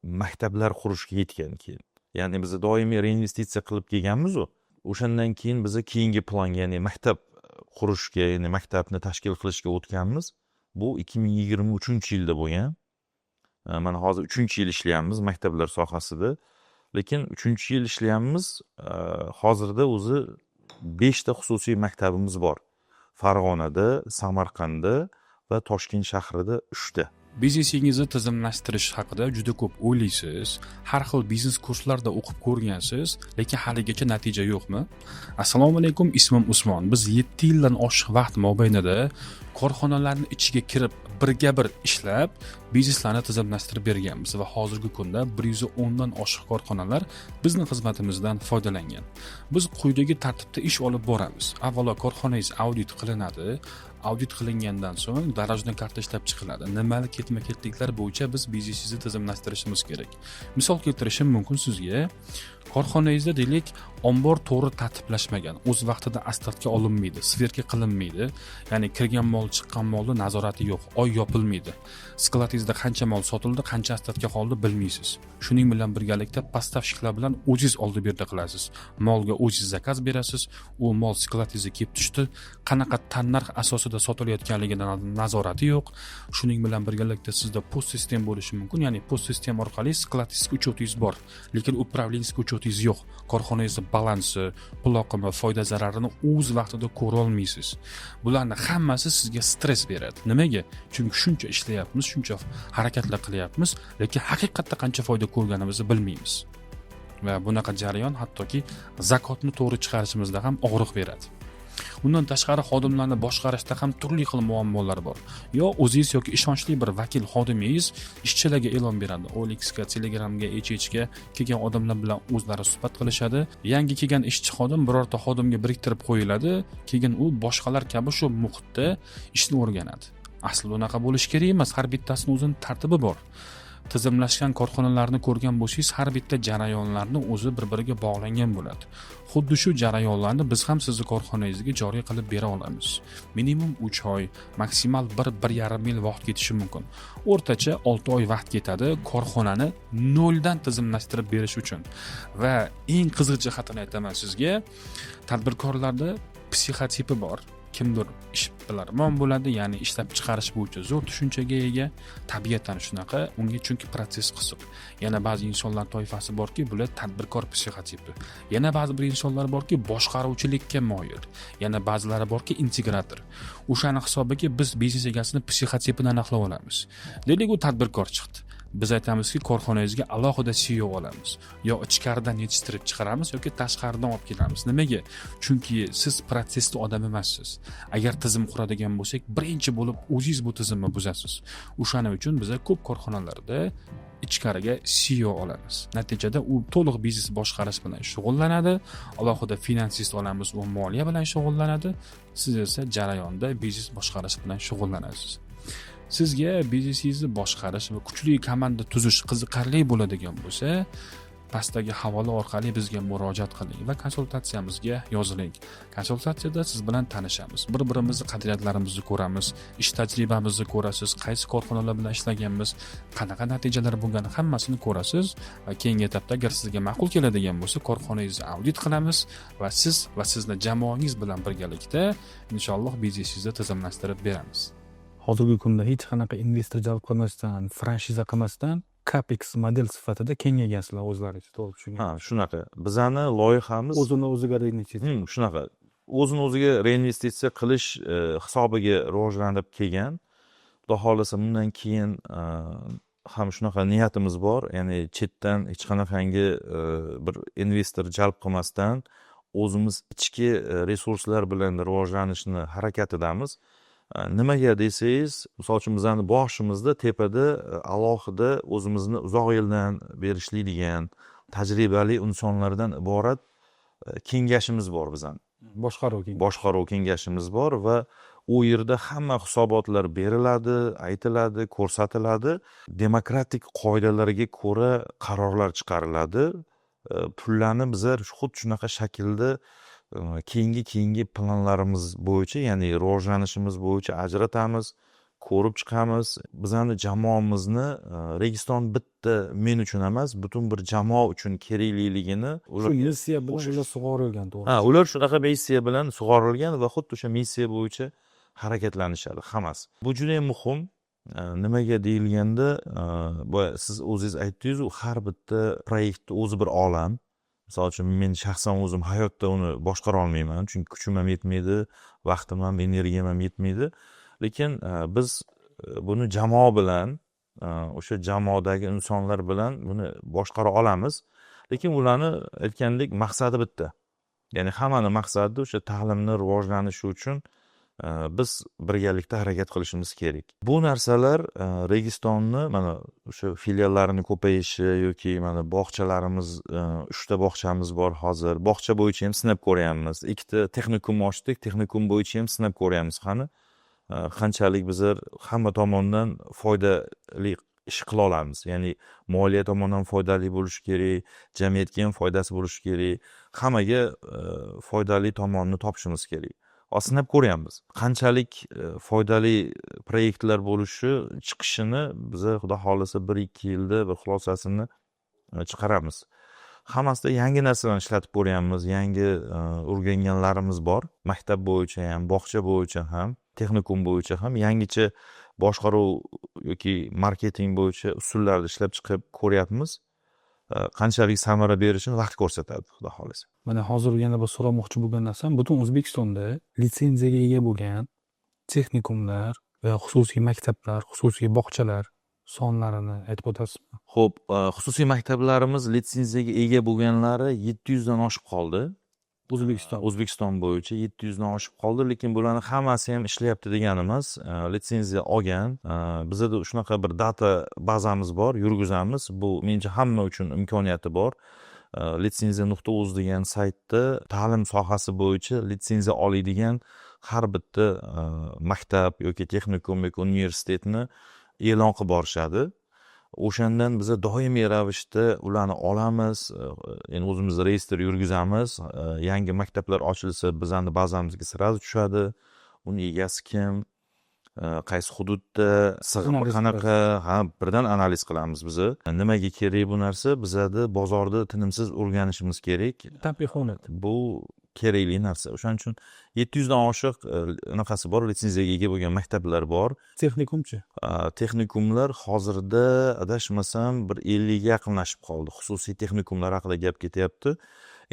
maktablar qurishga yetgan keyin. Ya'ni biz doimiy reinvestitsiya qilib kelganmiz-ku. O'shandan keyin biz keyingi plan, ya'ni maktab qurishga, ya'ni maktabni tashkil qilishga o'tganmiz. Bu 2023-yilda bo'lgan. Mana hozir 3-yil ishlayapmiz maktablar sohasida. Lekin 3-yil ishlayapmiz. Hozirda o'zi 5 ta xususiy maktabimiz bor. Farg'onada, Samarqandda va Toshkent shahrida 3 ta. Biznesingizni tizimlashtirish haqida juda ko'p o'ylaysiz, har xil biznes kurslarda o'qib ko'rgansiz, lekin haligacha natija yo'qmi? Assalomu alaykum, ismim Usmon. Biz 7 yildan oshiq vaqt mobaynida korxonalarning ichiga kirib, birga bir ishlab, bizneslarni tizimlashtirib berganmiz va hozirgi kunda 110 dan oshiq korxonalar bizning xizmatimizdan foydalangan. Biz quyidagi tartibda ish olib boramiz. Avvalo korxonangiz audit qilinadi. Audit qilingandan so'ng darajli karta ishlab chiqiladi. Nimali ketma-ketliklar bo'yicha biz biznesingizni tizimlashtirishimiz kerak. Misol keltirishim mumkin sizga. Korxonangizda deylik, ombor to'g'ri tartiblashmagan, o'z vaqtida astartga olinmaydi, sverka qilinmaydi. Ya'ni kirgan mol chiqqan molni nazorati yo'q, oy yopilmaydi. Skladingizda qancha mol sotildi, qancha ostatga qoldi bilmaysiz. Shuning bilan birgalikda postavщикlar bilan o'zingiz oldi-berdi qilasiz. Molga o'zingiz zakaz berasiz, u mol skladingizga kelib tushdi, qanaqa tannarx asosida sotilayotganligidan nazorati yo'q. Shuning bilan birgalikda sizda post sistem bo'lishi mumkin, ya'ni post sistem orqali skladingizga uchotingiz bor, lekin upravleniyskiy uchotingiz yo'q. Korxonangizning balansi, pul oqimi, foyda zararini o'z vaqtida ko'ra olmaysiz. Bularning hammasi sizga stress beradi. Nimaga? Chunki shuncha ishlayapmiz, shuncha harakatlar qilyapmiz, lekin haqiqatda qancha foyda ko'rganimizni bilmaymiz. Va bunaqa jarayon hattoki zakotni to'g'ri chiqarishimizda ham og'riq beradi. Undan tashqari xodimlarni boshqarishda ham turli xil muammolar bor. Yo o'zingiz yoki ishonchli bir vakil xodimingiz ishchilarga e'lon beradi. OLXga, Telegramga, HHga kelgan odamlar bilan o'zlari suhbat qilishadi. Yangi kelgan ishchi xodim birorta xodimga biriktirib qo'yiladi, keyin u boshqalar kabi shu muhitda ishni o'rganadi. Aslida unaqa bo'lish kerak emas, har bittasining o'zining tartibi bor. Tizimlashgan korxonalarni ko'rgan bo'lsangiz, har bitta jarayonlarni o'zi bir-biriga bog'langan bo'ladi. Xuddi shu jarayonlarni biz ham sizni korxonangizga joriy qilib bera olamiz. Minimum 3 oy, maksimal 1-1,5 yil vaqt ketishi mumkin. O'rtacha 6 oy vaqt ketadi korxonani noldan tizimlashtirib berish uchun. Va eng qiziq jihatini aytaman sizga, tadbirkorlarda psixotipi bor. Kimdir ishbilarmon bo'ladi, ya'ni ishlab chiqarish bo'yicha zo'r tushunchaga ega, tabiatan shunaqa, unga chunki protsess qiziq. Yana ba'zi insonlar toifasi borki, bular tadbirkor psixotipi. Yana ba'zi bir insonlar borki, boshqaruvchilikka moyil. Yana ba'zilari borki, integrator. O'shani hisobiga biz biznes egasini psixotipini aniqlab olamiz. Deylik, u tadbirkor chiqdi. Biz aytamizki, korxonangizga alohida CEO olamiz. Yo ichkaridan yetishtirib chiqaramiz yoki tashqaridan olib kelamiz. Nimaga? Chunki siz protsessni odam emassiz. Agar tizim quradigan bo'lsak, birinchi bo'lib o'zingiz bu tizimni buzasiz. O'shaning uchun biz ko'p korxonalarda ichkariga CEO olamiz. Natijada u to'liq biznes boshqarish bilan shug'ullanadi, alohida finansist olamiz, u moliya bilan shug'ullanadi. Siz esa jarayonda biznes boshqarish bilan shug'ullanasiz. Sizga biznesingizni boshqarish va kuchli komanda tuzish qiziqarli bo'ladigan bo'lsa, pastdagi havola orqali bizga murojaat qiling va konsultatsiyamizga yoziling. Konsultatsiyada siz bilan tanishamiz. Bir-birimizni qadriyatlarimizni ko'ramiz, ish tajribamizni ko'rasiz, qaysi korxonalar bilan ishlaganmiz, qanaqa natijalar bo'lgani hammasini ko'rasiz va keyingi etapda agar sizga ma'qul keladigan bo'lsa, korxonangizni audit qilamiz va siz va sizning jamoangiz bilan birgalikda inshaalloh biznesingizni tizimlashtirib beramiz. Hozirgi kunda hech qanaqa investor jalb qilmasdan, franshiza qilmasdan Capex model sifatida kengaysizlar o'zlaringiz, to'g'ri tushungan. Ha, shunaqa. Bizani loyihamiz O'zini o'ziga reinvestitsiya. shunaqa. O'zini o'ziga reinvestitsiya qilish hisobiga rivojlanib kelgan. Xudo xolasa bundan keyin ham shunaqa niyatimiz bor. Ya'ni chetdan hech qanaqangi bir investor jalb qilmasdan o'zimiz ichki resurslar bilan rivojlanishni harakatidamiz. Nimaga desangiz, misol uchun bizani boshimizda tepada alohida o'zimizni uzoq yildan beri ishlaydigan tajribali insonlardan iborat kengashimiz bor bizani. Boshqaruv kengashimiz bor va u yerda hamma hisobotlar beriladi, aytiladi, ko'rsatiladi. Demokratik qoidalarga ko'ra qarorlar chiqariladi. Pullarni bizlar xuddi shunaqa shaklda keyingi planlarimiz bo'yicha, ya'ni rivojlanishimiz bo'yicha ajratamiz, ko'rib chiqamiz. Bizani jamoamizni Registon bitta men uchun emas, butun bir jamoa uchun kerakligini Shu missiya bilan ular sug'orilgan, to'g'ri. Ha, ular shunaqa missiya bilan sug'orilgan va xuddi o'sha missiya bo'yicha harakatlanishadi hammasi. Bu juda ham muhim. Nimaga deyilganda, siz o'zingiz aytdingiz, har bitta proyektni o'zi bir olam. Misol uchun men shaxsan o'zim hayotda uni boshqara olmayman, chunki kuchim ham yetmaydi, vaqtim ham, energiyam ham yetmaydi. Lekin biz buni jamoa bilan, o'sha jamoadagi insonlar bilan buni boshqara olamiz. Lekin ularni aytgandek maqsadi bitta. Ya'ni hammani maqsadi o'sha ta'limni rivojlanishi uchun biz birgalikda harakat qilishimiz kerak. Bu narsalar Registonni mana o'sha filiallarini ko'payishi yoki mana bog'chalarimiz 3 ta bog'chamiz bor hozir. Bog'cha bo'yicha ham sinab ko'ryapmiz. 2 ta texnikum ochdik, texnikum bo'yicha ham sinab ko'ryapmiz. Qanchalik bizlar hamma tomondan foydali ish qila olamiz. Ya'ni moliya tomonidan foydali bo'lishi kerak, jamiyatga ham foydasi bo'lishi kerak, hammaga foydali tomonni topishimiz kerak. sinab ko'ryapmiz. Qanchalik foydali proyektlar bo'lishi, chiqishini biza xudo xohlasa 1-2 yilda bir xulosasini chiqaramiz. Hammasida yangi narsalarni ishlatib ko'ryapmiz, yangi o'rganganlarimiz bor. Maktab bo'yicha ham, bog'cha bo'yicha ham, texnikum bo'yicha ham yangicha boshqaruv yoki marketing bo'yicha usullarni ishlab chiqib ko'ryapmiz. Qanchalik samara berishini vaqt ko'rsatadi, xudo xohlasa. Mana hozir yana bir so'ramoqchi bo'lgan narsam, butun O'zbekistonda litsenziyaga ega bo'lgan texnikumlar va xususiy maktablar, xususiy bog'chalar sonlarini aytib o'tasizmi? Xo'p, xususiy maktablarimiz litsenziyaga ega bo'lganlari 700 dan oshib qoldi. O'zbekiston bo'yicha 700 dan oshib qoldi, lekin bularni hammasi ham ishlayapti degani emas. Litsenziya olgan, bizda shunaqa bir data bazamiz bor, yurgizamiz. Bu menimcha hamma uchun imkoniyati bor. litsenziya.uz degan saytda ta'lim sohasi bo'yicha litsenziya oladigan har bitta maktab yoki texnikum yoki universitetni e'lon qilib borishadi. O'shandan biza doimiy ravishda ularni olamiz, endi o'zimiz reyestr yurgizamiz. Yangi maktablar ochilsa, bizani bazamizga sirasi tushadi. Uni egasi kim, qaysi hududda, sig'imi qanaqa, birdan analiz qilamiz biza. Nimaga kerak bu narsa? Bizada bozorda tinimsiz o'rganishimiz kerak. Tabiiy holat. Bu kerakli narsa. O'shaning uchun 700 dan oshiq anaqasi bor, litsenziyaga ega bo'lgan maktablar bor. Texnikumchi? Texnikumlar hozirda adashmasam bir 50 ga yaqinlashib qoldi. Xususiy texnikumlar haqida gap ketyapti.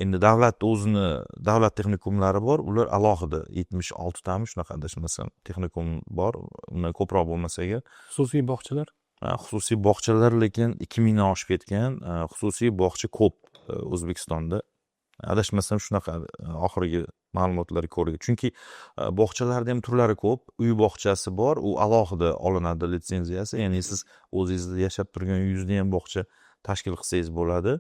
Endi davlatda o'zini davlat texnikumlari bor, ular alohida 76 tami shunaqa adashmasam texnikum bor, undan ko'proq bo'lmasa agar. Xususiy bog'chalar? Xususiy bog'chalar lekin 2000 dan oshib ketgan. Xususiy bog'cha ko'p O'zbekistonda. Adashmasam shunaqa oxirgi ma'lumotlarga ko'ra. Chunki bog'chalarda ham turlari ko'p. Uy bog'chasi bor, u alohida olinadi litsenziyasi. Ya'ni siz o'zingizda yashab turgan uyingizda ham bog'cha tashkil qilsangiz bo'ladi.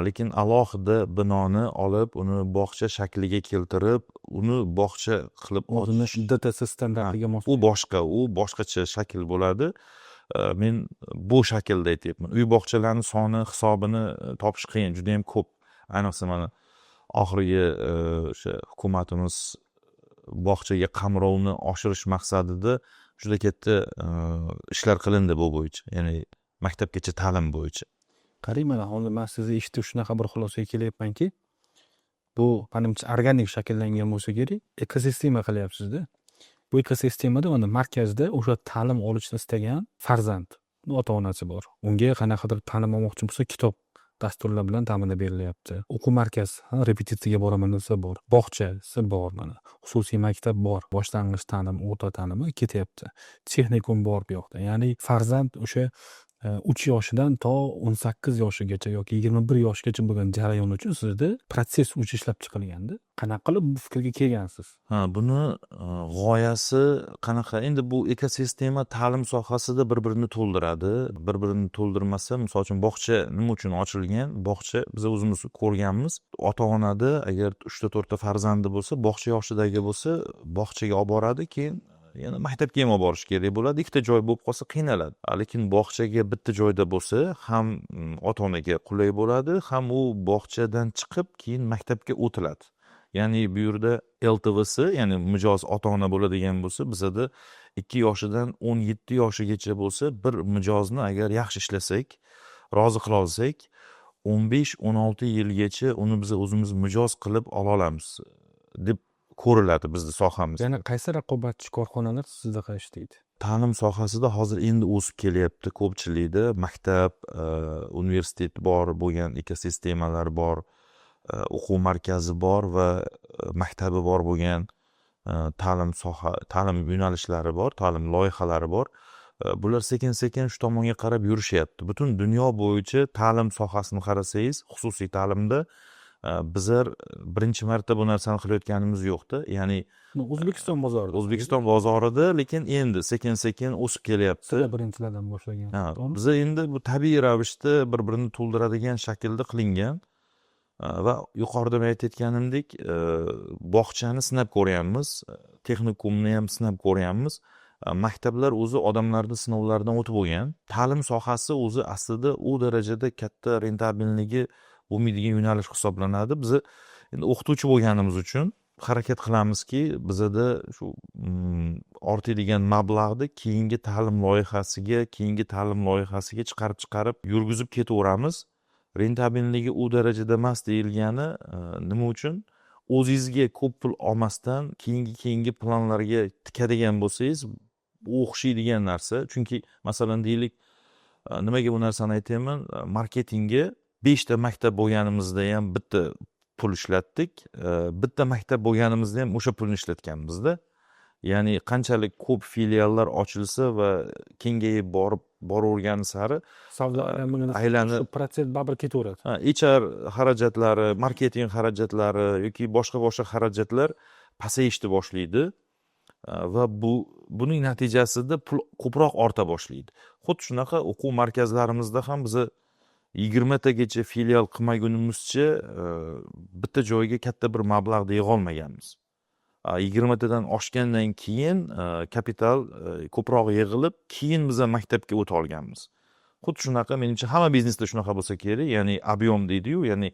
Lekin alohida binoni olib, uni bog'cha shakliga keltirib, uni bog'cha qilib o'zini DTS standartiga mos. U boshqacha shakl bo'ladi. Men bu shaklda aytyapman. Uy bog'chalarning soni hisobini topish qiyin, juda ham ko'p. Ayniqsa mana oxirgi o'sha hukumatimiz bog'chaga qamrovni oshirish maqsadida juda katta ishlar qilindi bu bo'yicha, ya'ni maktabgacha ta'lim bo'yicha. Qarang, mana hozir men sizni eshitib shunaqa bir xulosaga kelyapmanki, bu menimcha organik shakllangan bo'lsa kerak, ekosistema qilyapsiz-da. Bu ekosistemada mana markazda o'sha ta'lim olishni istagan farzand, ota-onasi bor. Unga qanaqadir ta'lim olmoqchi bo'lsa, kitob dasturlar bilan ta'minlab berilyapti. O'quv markazi, repetitsiyaga boraman desa bor. Bog'chasi bor mana. Xususiy maktab bor. Boshlang'ich ta'lim, o'rta ta'limi ketyapti. Texnikum bor bu yoqda. Ya'ni farzand o'sha 3 yoshidan to 18 yoshigacha yoki 21 yoshgacha bo'lgan jarayon uchun sizda protsess uchun ishlab chiqilganda, qanaqa qilib bu fikrga kelgansiz? Buni g'oyasi qanaqa? Endi bu ekosistema ta'lim sohasida bir-birini to'ldiradi. Bir-birini to'ldirmasa, misol uchun bog'cha nima uchun ochilgan? Bog'cha biz o'zimiz ko'rganmiz. Ota-onada agar 3-4 ta farzandi bo'lsa, bog'cha yoshidagi bo'lsa, bog'chaga olib boradi, keyin yana maktabga ham olib borish kerak bo'ladi. Ikkita joy bo'lib qolsa qiynaladi. Lekin bog'chaga bitta joyda bo'lsa, ham ota-onaga qulay bo'ladi, ham u bog'chadan chiqib keyin maktabga o'tiladi. Ya'ni bu yerda LTVS, ya'ni mijoz ota-ona bo'ladigan bo'lsa, bizada 2 yoshidan 17 yoshigacha bo'lsa, bir mijozni agar yaxshi ishlasak, rozi qila olsak, 15-16 yilgacha uni biz o'zimiz mijoz qilib ola olamiz deb ko'riladi bizning sohamiz. Yana qaysi raqobatchi korxonalar sizda ishlaydi? Ta'lim sohasida hozir endi o'sib kelyapti ko'pchilikda. Maktab, universitet bor, bo'lgan ekosistemalar bor, o'quv markazi bor va maktabi bor bo'lgan ta'lim yo'nalishlari bor, ta'lim loyihalari bor. Bular sekin-sekin shu tomonga qarab yurishyapti. Butun dunyo bo'yicha ta'lim sohasini qarasangiz, xususiy ta'limda bizlar birinchi marta bu narsani qilayotganimiz yo'qda. Ya'ni O'zbekiston bozorida, lekin endi sekin-sekin o'sib kelyapti. Sizlar birinchilardan boshlagan. Biz endi bu tabiiy ravishda bir-birini to'ldiradigan shaklda qilingan va yuqorida men aytganimdek, bog'chani sinab ko'ryapmiz, texnikumni ham sinab ko'ryapmiz. Maktablar o'zi odamlarni sinovlardan o'tib bo'lgan. Ta'lim sohasi o'zi aslida u darajada katta rentabilnligi bo'lmaydigan yo'nalish hisoblanadi. Biz endi o'qituvchi bo'lganimiz uchun harakat qilamizki bizada shu ortadigan mablag'ni keyingi ta'lim loyihasiga chiqarib yurgizib ketaveramiz. Rentabelligi u darajada emas deyilgani nima uchun? O'zingizga ko'p pul olmasdan keyingi planlarga tikadigan bo'lsangiz u o'xshaydigan narsa. Chunki masalan deylik, nimaga bu narsani aytayman? Marketingga 5 ta maktab bo'lganimizda ham bitta pul ishlatdik. Bitta maktab bo'lganimizda ham o'sha pulni ishlatganmizda. Ya'ni qanchalik ko'p filiallar ochilsa va kengayib boravergani sari savdo aylanib protsent baribir ketaveradi. HR xarajatlari, marketing xarajatlari yoki boshqa xarajatlar pasayishni boshlaydi va buning natijasida pul ko'proq orta boshlaydi. Xuddi shunaqa o'quv markazlarimizda ham biz 20 tagacha filial qilmagunimizcha bitta joyga katta bir mablag'ni yig'a olmaganmiz. 20 tadan oshgandan keyin kapital ko'proq yig'ilib, keyin biz maktabga o'ta olganmiz. Xuddi shunaqa menimcha hamma biznesda shunaqa bo'lsa kerak, ya'ni ob'yom deydi-yu, ya'ni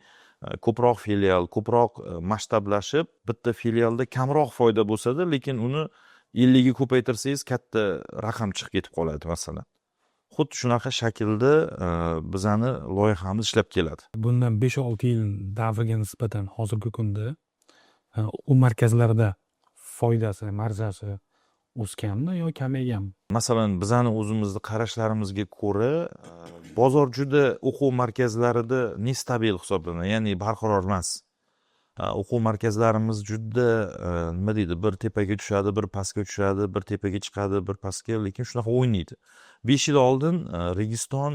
ko'proq filial, ko'proq masshtablashib, bitta filialda kamroq foyda bo'lsa-da, lekin uni 50 ga ko'paytirsangiz katta raqam chiqib ketib qoladi masalan. Xuddi shunaqa shaklda bizani loyihamiz ishlab keladi. Bundan 5-6 yil davriga nisbatan hozirgi kunda u markazlarda foydasi, marjasi o'sganmi yo kamayganmi? Masalan, bizani o'zimizni qarashlarimizga ko'ra, bozor juda o'quv markazlarida nestabil hisoblanadi, ya'ni barqaror emas. O'quv markazlarimiz juda nima deydi, bir tepaga tushadi, bir pastga tushadi, bir tepaga chiqadi, bir pastga, lekin shunaqa o'ynaydi. 5 yil oldin Registon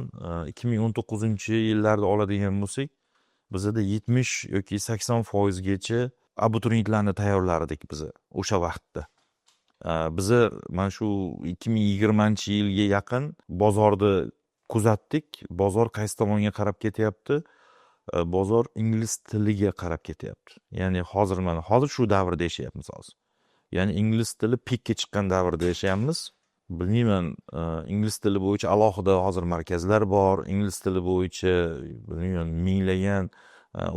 2019-yillarda oladigan bo'lsak, bizda 70 yoki 80% gacha abituriyentlarni tayyorlardik biz o'sha vaqtda. Biz mana shu 2020-yilga yaqin bozorni kuzatdik. Bozor qaysi tomonga qarab ketyapti? Bozor ingliz tiliga qarab ketyapti. Ya'ni hozir shu davrda yashayapmiz hozir. Ya'ni ingliz tili pikka chiqqan davrda yashayapmiz. Bilmayman, ingliz tili bo'yicha alohida hozir markazlar bor. Ingliz tili bo'yicha bilmayman minglagan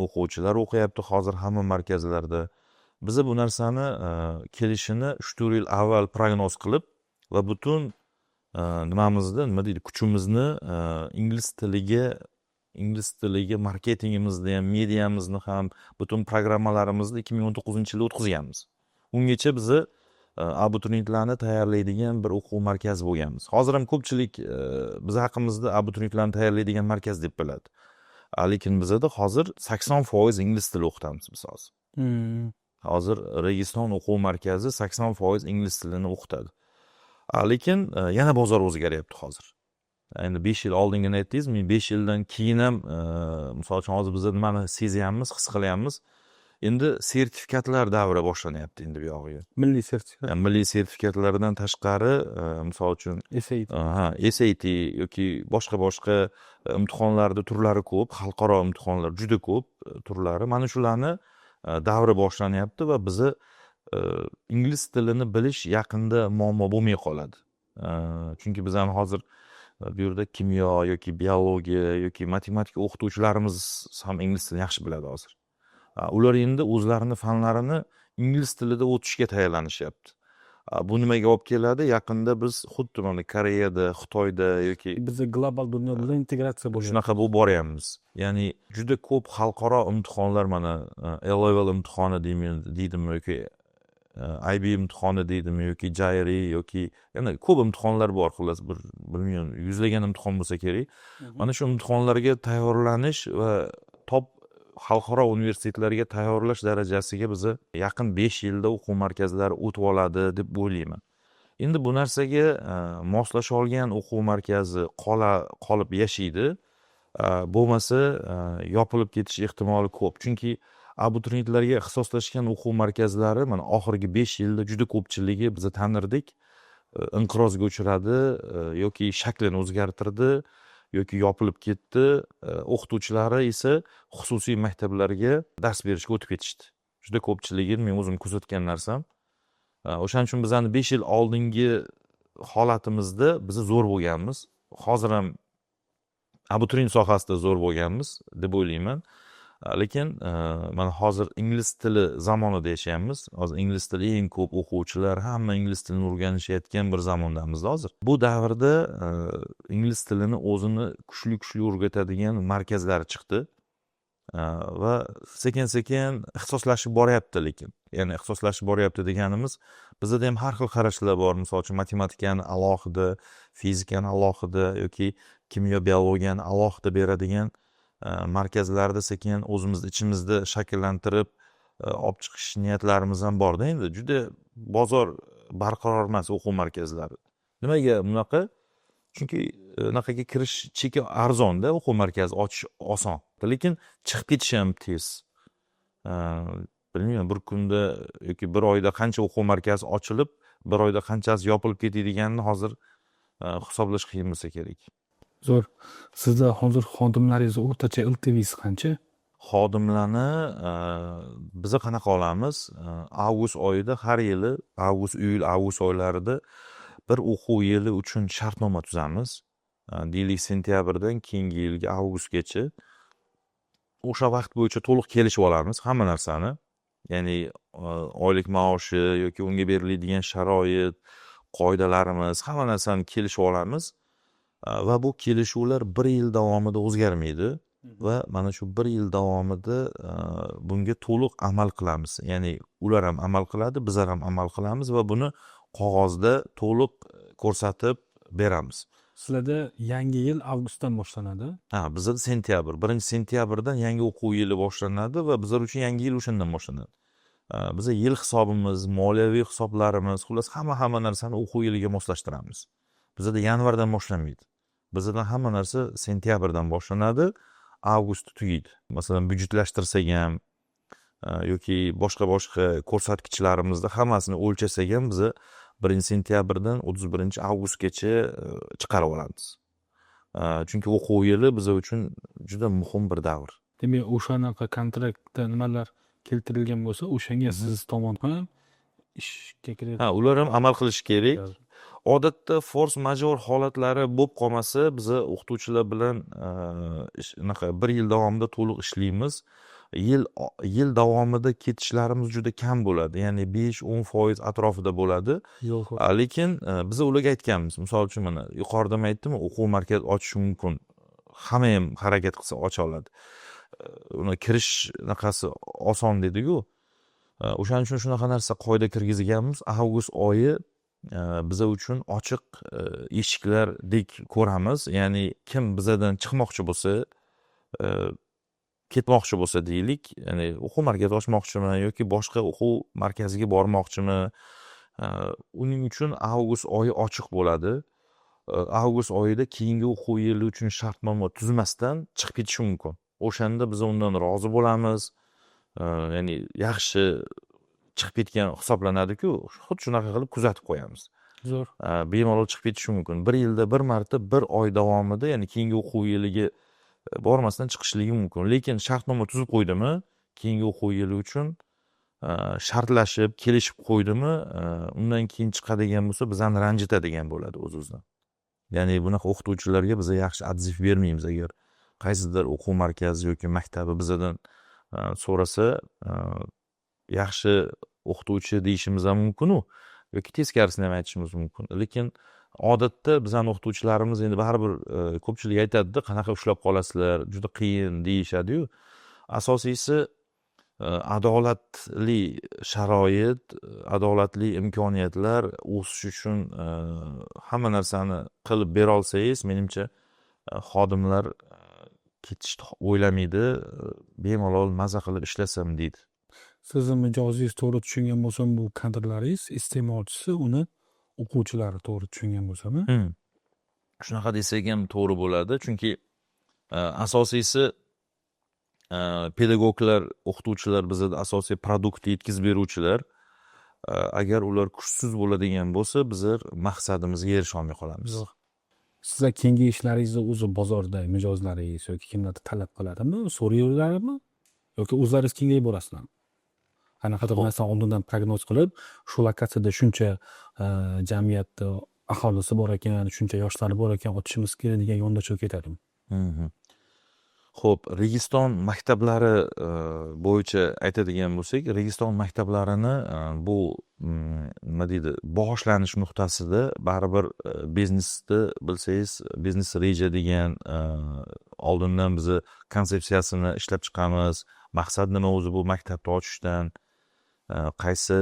o'quvchilar o'qiyapti hozir hamma markazlarda. Biz bu narsani kelishini 3-4 yil avval prognoz qilib va butun nima deydi, kuchimizni ingliz tiliga marketingimizni ham, mediamizni ham, butun programmalarimizni 2019-yilda o'tkazganmiz. Ungacha biz abituriyentlarni tayyorlaydigan bir o'quv markazi bo'lganmiz. Hozir ham ko'pchilik biz haqimizda abituriyentlarni tayyorlaydigan markaz deb biladi. Lekin bizda hozir 80% ingliz tili o'qitamiz biz hozir. Hozir Registon o'quv markazi 80% ingliz tilini o'qitadi. Lekin yana bozor o'zgaryapti hozir. Endi 5 yil oldingini aytdingiz, men 5 yildan keyin ham misol uchun hozir biz nimani sezyapmiz, his qilyapmiz. Endi sertifikatlar davri boshlanyapti endi bu yog'iga. Milliy sertifikat. Milliy sertifikatlardan tashqari, misol uchun SAT yoki boshqa imtihonlarda turlari ko'p, xalqaro imtihonlar juda ko'p turlari. Mana shularni davri boshlanyapti va bizni ingliz tilini bilish yaqinda muammo bo'lmay qoladi. Chunki biz ham hozir bu yerda kimyo yoki biologiya yoki matematika o'qituvchilarimiz ham ingliz tilini yaxshi biladi hozir. Ular endi o'zlarini fanlarini ingliz tilida o'tishga tayyorlanishyapti. Bu nimaga olib keladi? Yaqinda biz xuddi mana Koreyada, Xitoyda yoki biz global dunyo bilan integratsiya bo'lyapti. Shunaqa bo'lib boryapmiz. Ya'ni juda ko'p xalqaro imtihonlar, mana A-level imtihoni deydimi yoki IB imtihoni deydimi yoki JIRI yoki yana ko'p imtihonlar bor, xullas bir bilmayman, yuzlagan imtihon bo'lsa kerak. Mana shu imtihonlarga tayyorlanish va top xalqaro universitetlarga tayyorlash darajasiga biz yaqin 5 yilda o'quv markazlari o'tib oladi deb o'ylayman. Endi bu narsaga moslasha olgan o'quv markazi qolib yashaydi. Bo'lmasa yopilib ketish ehtimoli ko'p. Chunki abituriyentlarga ixtisoslashgan o'quv markazlari mana oxirgi 5 yilda juda ko'pchiligi biz tanirdik, inqirozga uchradi yoki shaklini o'zgartirdi yoki yopilib ketdi. O'qituvchilari esa xususiy maktablarga dars berishga o'tib ketishdi. Juda ko'pchiligi men o'zim kuzatgan narsam. O'shaning uchun bizani 5 yil oldingi holatimizda biz zo'r bo'lganmiz. Hozir ham abituriyent sohasida zo'r bo'lganmiz deb o'ylayman. Lekin mana hozir ingliz tili zamonida yashayapmiz. Hozir ingliz tili eng ko'p o'quvchilar, hamma ingliz tilini o'rganishayotgan bir zamondamiz hozir. Bu davrda ingliz tilini o'zini kuchli o'rgatadigan markazlar chiqdi. Va sekin ixtisoslashib boryapti. Lekin ya'ni ixtisoslashib boryapti deganimiz, bizda ham har xil qarashlar bor. Misol uchun matematikani alohida, fizikani alohida yoki kimyo biologiyani alohida beradigan markazlarda sekin o'zimizni ichimizda shakllantirib olib chiqish niyatlarimiz ham borda. Endi juda bozor barqaror emas o'quv markazlari. Nimaga bunaqa? Chunki unaqaga kirish cheki arzonda, o'quv markazi ochish oson. Lekin chiqib ketish ham tez. Bilmayman, bir kunda yoki bir oyda qancha o'quv markazi ochilib, bir oyda qanchasi yopilib ketadiganini hozir hisoblash qiyin bo'lsa kerak. Zo'r. Sizda hozir xodimlaringiz o'rtacha LTVsi qancha? Xodimlarni biza qanaqa olamiz? Avgust oyida har yili iyul avgust oylarida bir o'quv yili uchun shartnoma tuzamiz. Deylik sentyabrdan keyingi yilgi avgustgacha o'sha vaqt bo'yicha to'liq kelishib olamiz hamma narsani. Ya'ni oylik maoshi yoki unga beriladigan sharoit, qoidalarimiz, hamma narsani kelishib olamiz. Va bu kelishuvlar bir yil davomida o'zgarmaydi va mana shu bir yil davomida bunga to'liq amal qilamiz. Ya'ni ular ham amal qiladi, bizlar ham amal qilamiz va buni qog'ozda to'liq ko'rsatib beramiz. Sizlarda yangi yil avgustdan boshlanadi. Bizda sentyabr, 1-sentyabrdan yangi o'quv yili boshlanadi va bizlar uchun yangi yil o'shandan boshlanadi. Biz yil hisobimiz, moliyaviy hisoblarimiz, xullas hamma narsani o'quv yiliga moslashtiramiz. Bizda yanvardan boshlanmaydi. Bizda hamma narsa sentyabrdan boshlanadi, avgustda tugaydi. Masalan, byudjetlashtirsak ham yoki boshqa ko'rsatkichlarimizni hammasini o'lchasak ham biz 1-sentyabrdan 31-avgustgacha chiqarib olamiz. Chunki o'quv yili biz uchun juda muhim bir davr. Demak, o'shanaqa kontraktda nimalar keltirilgan bo'lsa, o'shanga siz tomonidan ishga kiradi. Ular ham amal qilishi kerak. Odatda force major holatlari bo'lib qolmasa, biz o'qituvchilar bilan bir yil davomida to'liq ishlaymiz. Yil davomida ketishlarimiz juda kam bo'ladi. Ya'ni 5-10% atrofida bo'ladi. Lekin biz ularga aytganmiz. Misol uchun mana yuqorida aytdim, o'quv markazi ochish mumkin. Hamma ham harakat qilsa ocha oladi. Uni kirish naqasi oson dedi-ku. O'shaning uchun shunaqa narsa qoida kirgizganmiz. Avgust oyi biza uchun ochiq eshiklardek ko'ramiz. Ya'ni kim bizadan chiqmoqchi bo'lsa, ketmoqchi bo'lsa deylik, ya'ni o'quv markazi ochmoqchimi yoki boshqa o'quv markaziga bormoqchimi, uning uchun avgust oyi ochiq bo'ladi. Avgust oyida keyingi o'quv yili uchun shartnoma tuzmasdan chiqib ketishi mumkin. O'shanda biz undan rozi bo'lamiz. Ya'ni yaxshi chiqib ketgan hisoblanadi-ku, xuddi shunaqa qilib kuzatib qo'yamiz. Zo'r. Bemalol chiqib ketishi mumkin. Bir yilda bir marta, bir oy davomida, ya'ni keyingi o'quv yiliga bormasdan chiqishligi mumkin. Lekin shartnoma tuzib qo'ydimi, keyingi o'quv yili uchun shartlashib, kelishib qo'ydimi, undan keyin chiqadigan bo'lsa, bizani ranjitadigan bo'ladi o'z-o'zidan. Ya'ni bunaqa o'qituvchilarga biz yaxshi atziv bermaymiz. Agar qaysidir o'quv markazi yoki maktabi bizdan so'rasa, yaxshi o'qituvchi deyishimiz ham mumkin-u, yoki teskarisini ham aytishimiz mumkin. Lekin odatda bizning o'qituvchilarimiz endi baribir ko'pchilik aytadi-da, qanaqa ushlab qolasizlar, juda qiyin deyishadi-yu. Asosiysi adolatli sharoit, adolatli imkoniyatlar o'sish uchun hamma narsani qilib bera olsangiz, menimcha xodimlar ketishni o'ylamaydi, bemalol maza qilib ishlasam deydi. Sizni mijozingiz to'g'ri tushungan bo'lsam, bu kadrlaringiz iste'molchisi, uni o'quvchilari to'g'ri tushungan bo'lsam, shunaqa desak ham to'g'ri bo'ladi. Chunki asosiysi pedagoglar, o'qituvchilar bizda asosiy produkt yetkazib beruvchilar. Agar ular kuchsiz bo'ladigan bo'lsa, bizlar maqsadimizga erisha olmay qolamiz. Sizlar keyingi ishlaringizni o'zi bozorda mijozlaringiz yoki kimlar talab qiladimi, so'rayverlarmi yoki o'zlaringiz kengayib borasizlarmi? Qanaqadir narsani oldindan prognoz qilib, shu lokatsiyada shuncha jamiyatda aholisi bor ekan, shuncha yoshlari bor ekan, ochishimiz kerak degan yo'lda cho'kib ketadimi? Xo'p, Registon maktablari bo'yicha aytadigan bo'lsak, Registon maktablarini bu nima deydi, boshlanish nuqtasida baribir biznesni bilsangiz, biznes reja degan oldindan bizni konsepsiyasini ishlab chiqamiz. Maqsad nima o'zi bu maktabni ochishdan, qaysi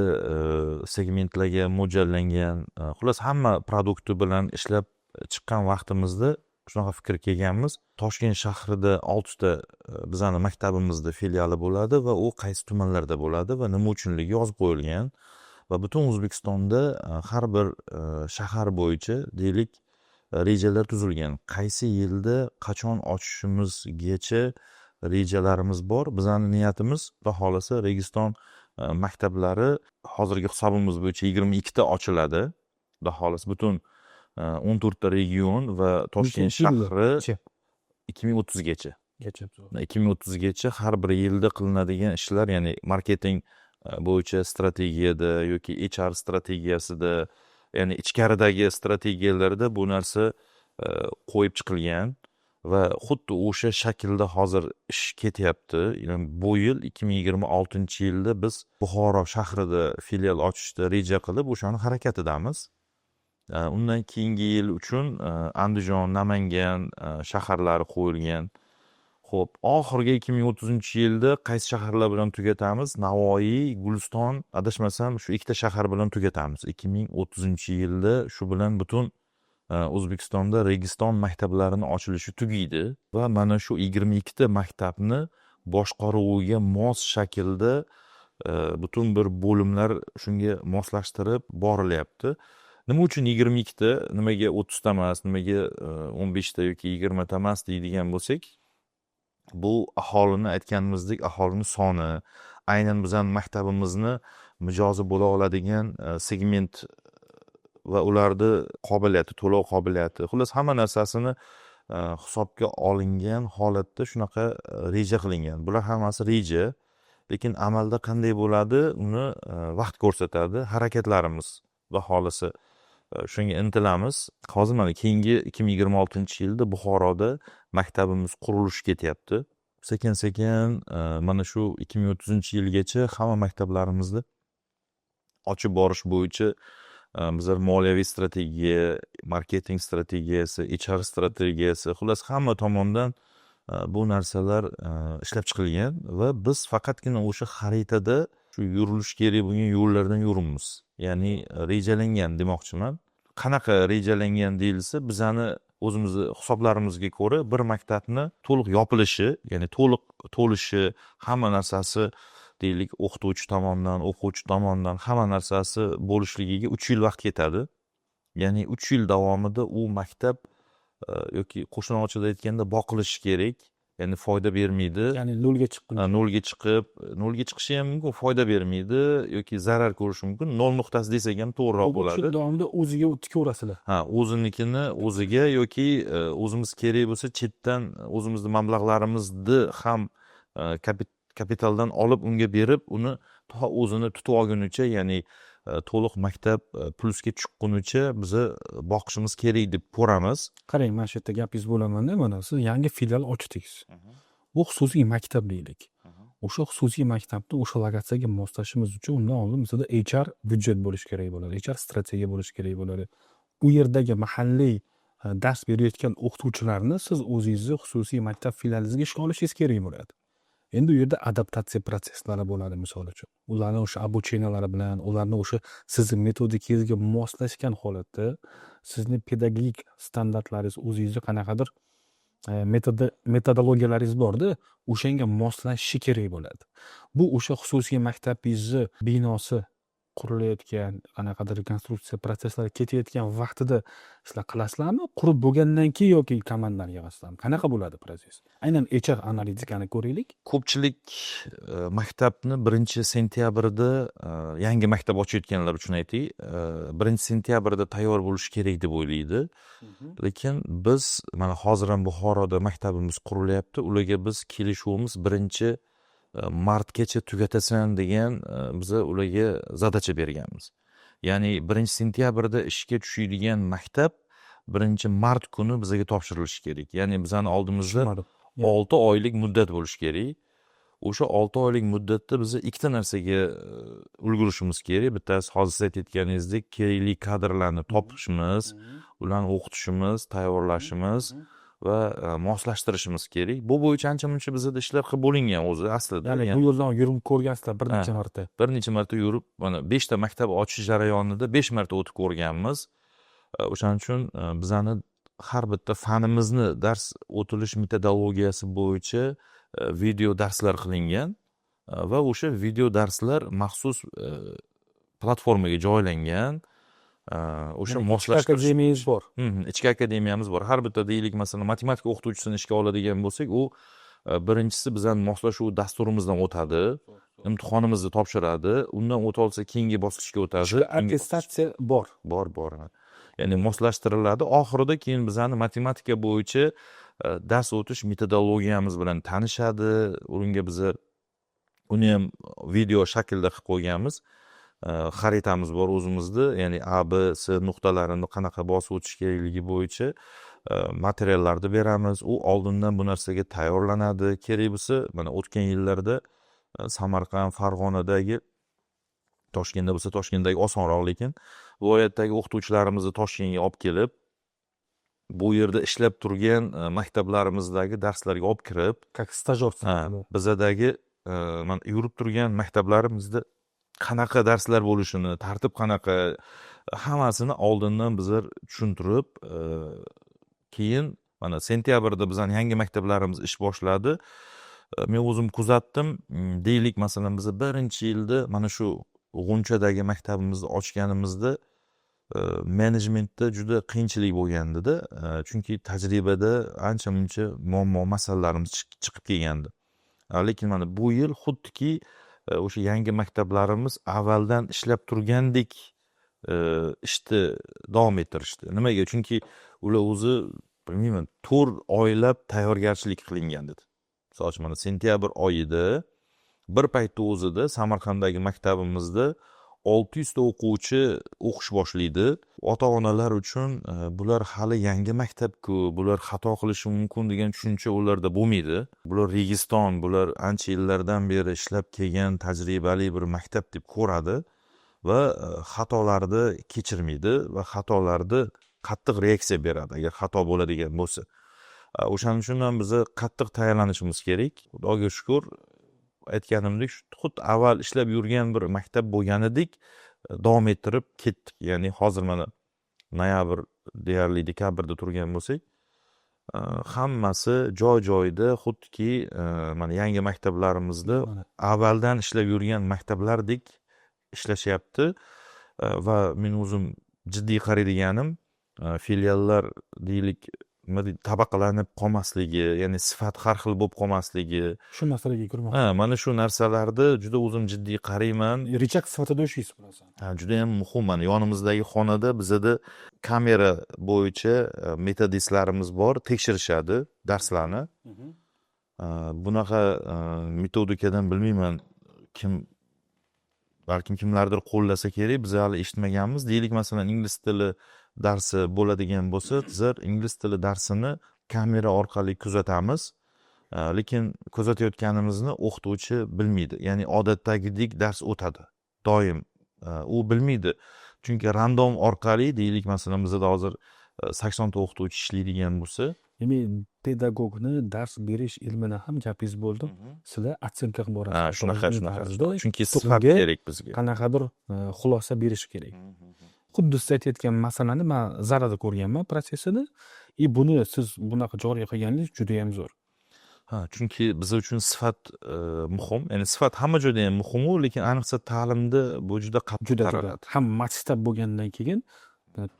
segmentlarga mo'ljallangan, xullas hamma produkti bilan ishlab chiqqan vaqtimizda shunaqa fikr kelganmiz. Toshkent shahrida 6 ta bizani maktabimizda filiali bo'ladi va u qaysi tumanlarda bo'ladi va nima uchunligi yozib qo'yilgan va butun O'zbekistonda har bir shahar bo'yicha deylik rejalar tuzilgan. Qaysi yilda qachon ochishimizgacha rejalarimiz bor. Bizani niyatimiz xudo xolasa Registon maktablari hozirgi hisobimiz bo'yicha 22 ta ochiladi. Xudo xolasa butun 14 ta region va Toshkent shahri 2030 gacha. 2030 gacha har bir yilda qilinadigan ishlar, ya'ni marketing bo'yicha strategiyada yoki HR strategiyasida, ya'ni ichkaridagi strategiyalarda bu narsa qo'yib chiqilgan va xuddi o'sha shaklda hozir ish ketyapti. Bu yil 2026-yilda biz Buxoro shahrida filial ochishni reja qilib, o'shani harakatidamiz. Undan keyingi yil uchun Andijon, Namangan shaharlari qo'yilgan. Xo'p, oxirgi 2030-yilda qaysi shaharlar bilan tugatamiz? Navoiy, Guliston, adashmasam shu ikkita shahar bilan tugatamiz. 2030-yilda shu bilan butun O'zbekistonda Registon maktablarini ochilishi tugaydi va mana shu 22 ta maktabni boshqaruviga mos shaklda butun bir bo'limlar shunga moslashtirib borilyapti. Nima uchun 22 ta, nimaga 30 ta emas, nimaga 15 ta yoki 20 ta emas deydigan bo'lsak, bu aholini aytganimizdek aholini soni, aynan bizning maktabimizni mijozi bo'la oladigan segment va ularni qobiliyati, to'lov qobiliyati, xullas hamma narsasini hisobga olingan holatda shunaqa reja qilingan. Bular hammasi reja, lekin amalda qanday bo'ladi, uni vaqt ko'rsatadi. Harakatlarimiz va xolisi shunga intilamiz. Hozir mana keyingi 2026-yilda Buxoroda maktabimiz qurilishi ketyapti. Sekin-sekin mana shu 2030-yilgacha hamma maktablarimizni ochib borish bo'yicha bizlar moliyaviy strategiya, marketing strategiyasi, HR strategiyasi, xullas hamma tomondan bu narsalar ishlab chiqilgan va biz faqatgina o'sha xaritada shu yurilish kerak bo'lgan yo'llardan yuribmiz. Ya'ni rejalangan demoqchiman. Qanaqa rejalangan deyilsa, bizani o'zimizni hisoblarimizga ko'ra bir maktabni to'liq yopilishi, ya'ni to'liq to'lishi, hamma narsasi deylik o'qituvchi tomonidan, o'quvchi tomonidan hamma narsasi bo'lishligiga 3 yil vaqt ketadi. Ya'ni 3 yil davomida u maktab yoki qo'shniqchada aytganda boqilishi kerak. Ya'ni foyda bermaydi. Ya'ni nolga nolga chiqishi ham mumkin, foyda bermaydi yoki zarar ko'rishi mumkin. Nol nuqtasi desak ham to'g'riroq bo'ladi. Shu davomida o'ziga tikaverasizlar. O'zinikini o'ziga yoki o'zimiz kerak bo'lsa chetdan o'zimizning mablag'larimizni ham kapitaldan olib unga berib, uni to o'zini tutib olgunicha, ya'ni to'liq maktab plusga chiqqunicha bizni boqishimiz kerak deb ko'ramiz. Qarang, mana shu yerda gapingiz bo'lamanda, mana siz yangi filial ochdingiz. Bu xususiy maktab deylik. O'sha xususiy maktabni o'sha logotipiga moslashimiz uchun undan oldin bizda HR byudjet bo'lishi kerak bo'ladi. HR strategiya bo'lishi kerak bo'ladi. U yerdagi mahalliy dars berayotgan o'qituvchilarni siz o'zingizni xususiy maktab filialingizga ishga olishingiz kerak bo'ladi. Endi u yerda adaptatsiya prosesslari bo'ladi, misol uchun. Ularni o'sha obucheniyalari bilan, ularni o'sha sizning metodikangizga moslashgan holatda sizning pedagogik standartlaringiz, o'zingizni qanaqadir metodologiyalaringiz bor-da, o'shanga moslashishi kerak bo'ladi. Bu o'sha xususiy maktabingizni binosi qurilayotgan, qanaqadir rekonstruksiya prosesslari ketayotgan vaqtida sizlar qilasizlarmi? Qurib bo'lgandan keyin yoki komandani yig'asizlarmi? Qanaqa bo'ladi proses? Aynan HR analitikani ko'raylik. Ko'pchilik maktabni 1-sentyabrda yangi maktab ochayotganlar uchun aytay, 1-sentyabrda tayyor bo'lishi kerak deb o'ylaydi. Lekin biz mana hozir ham Buxoroda maktabimiz qurilyapti. Ularga biz kelishuvimiz 1-martgacha tugatasan degan biz ularga zadacha berganmiz. Ya'ni 1-sentyabrda ishga tushadigan maktab 1-mart kuni bizga topshirilishi kerak. Ya'ni bizning oldimizda Yeah. 6 oylik muddat bo'lishi kerak. O'sha 6 oylik muddatda biz ikkita narsaga ulgurishimiz kerak. Bittasi hozir siz aytganingizdek kerakli kadrlarni topishimiz, ularni o'qitishimiz, tayyorlashimiz va moslashtirishimiz kerak. Bu bo'yicha ancha-muncha bizda ishlar qilib bo'lingan o'zi aslida. Ya'ni bu yo'ldan yurib ko'rgansizlar bir necha marta. Bir necha marta yurib, mana 5 ta maktab ochish jarayonida 5 marta o'tib ko'rganmiz. O'shaning uchun bizani har bitta fanimizni dars o'tilish metodologiyasi bo'yicha video darslar qilingan va o'sha video darslar maxsus platformaga joylangan. O'sha moslashtirish akademiyamiz bor. Ichki akademiyamiz bor. Har bitta deylik, masalan, matematika o'qituvchisini ishga oladigan bo'lsak, u birinchisi bizani moslashuv dasturimizdan o'tadi, imtihonimizni topshiradi, undan o'ta olsa keyingi bosqichga o'tadi. Attestatsiya bor. Bor. Ya'ni moslashtiriladi. Oxirida keyin bizani matematika bo'yicha dars o'tish metodologiyamiz bilan tanishadi. Unga biz uni ham video shaklda qilib qo'yganmiz. Xaritamiz bor o'zimizda, ya'ni A, B, C nuqtalarini qanaqa bosib o'tish kerakligi bo'yicha materiallarni beramiz. U oldindan bu narsaga tayyorlanadi. Kerak bo'lsa, mana o'tgan yillarda Samarqand, Farg'onadagi, Toshkentda bo'lsa Toshkentdagi osonroq, lekin viloyatdagi o'qituvchilarimizni Toshkentga olib kelib, bu yerda ishlab turgan maktablarimizdagi darslarga olib kirib, Как stajyorsiz. bizadagi mana yurib turgan maktablarimizda qanaqa darslar bo'lishini, tartib qanaqa, hammasini oldindan bizlar tushuntirib, keyin mana sentyabrda bizning yangi maktablarimiz ish boshladi. Men o'zim kuzatdim. Deylik, masalan, biz birinchi yilda mana shu G'unchadagi maktabimizni ochganimizda menejmentda juda qiyinchilik bo'lgandi-da, chunki tajribada ancha-muncha muammo masalalarimiz chiqib kelgandi. Lekin mana bu yil xuddiki o'sha yangi maktablarimiz avvaldan ishlab turgandek ishni davom ettirishdi. Nimaga? Chunki ular o'zi, bilmayman, 4 oylab tayyorgarchilik qilingan dedi. Misol uchun mana sentyabr oyida bir paytda o'zida Samarqanddagi maktabimizda 600 ta o'quvchi o'qish boshlaydi. Ota-onalar uchun bular hali yangi maktab-ku, bular xato qilishi mumkin degan tushuncha ularda bo'lmaydi. Bular Registon, bular ancha yillardan beri ishlab kelgan tajribali bir maktab deb ko'radi va xatolarni kechirmaydi va xatolarni qattiq reaksiya beradi agar xato bo'ladigan bo'lsa. O'shaning uchun ham biz qattiq tayyorlanishimiz kerak. Xudoga shukr, aytganimdek, xuddi avval ishlab yurgan bir maktab bo'lganidek davom ettirib ketdik. Ya'ni hozir mana noyabr, deyarli dekabrda turgan bo'lsak, hammasi joy-joyida, xuddiki mana yangi maktablarimizda avvaldan ishlab yurgan maktablardek ishlashyapti va men o'zim jiddiy qaraydiganim filiallar deylik tabaqalanib qolmasligi, ya'ni sifat har xil bo'lib qolmasligi. Shu masalaga kirmoqchi. Mana shu narsalarni juda o'zim jiddiy qarayman. Richak sifatida o'shaysiz bilasan. Juda ham muhim. Mana yonimizdagi xonada bizada kamera bo'yicha metodistlarimiz bor, tekshirishadi darslarni. Bunaqa metodikadan bilmayman balkim kimlardir qo'llasa kerak, biz hali eshitmaganmiz. Deylik, masalan, ingliz tili darsi bo'ladigan bo'lsa, bizlar ingliz tili darsini kamera orqali kuzatamiz. Lekin kuzatayotganimizni o'qituvchi bilmaydi. Ya'ni odatdagidek dars o'tadi. Doim u bilmaydi. Chunki random orqali, deylik, masalan, bizda hozir 80 ta o'qituvchi ishlaydigan bo'lsa, Men pedagogni dars berish ilmini ham gapingiz bo'ldi. Sizlar otsenka qilib borasiz. Shunaqa. Chunki sifat kerak bizga. Qanaqadir xulosa berish kerak. Xuddi siz aytayotgan masalani men zarada ko'rganman protsessini. Buni siz bunaqa joriy qilganingiz juda ham zo'r. Chunki biz uchun sifat muhim. Ya'ni sifat hamma joyda ham muhim, lekin ayniqsa ta'limda bu juda qattiq qaraladi. Ham maktab bo'lgandan keyin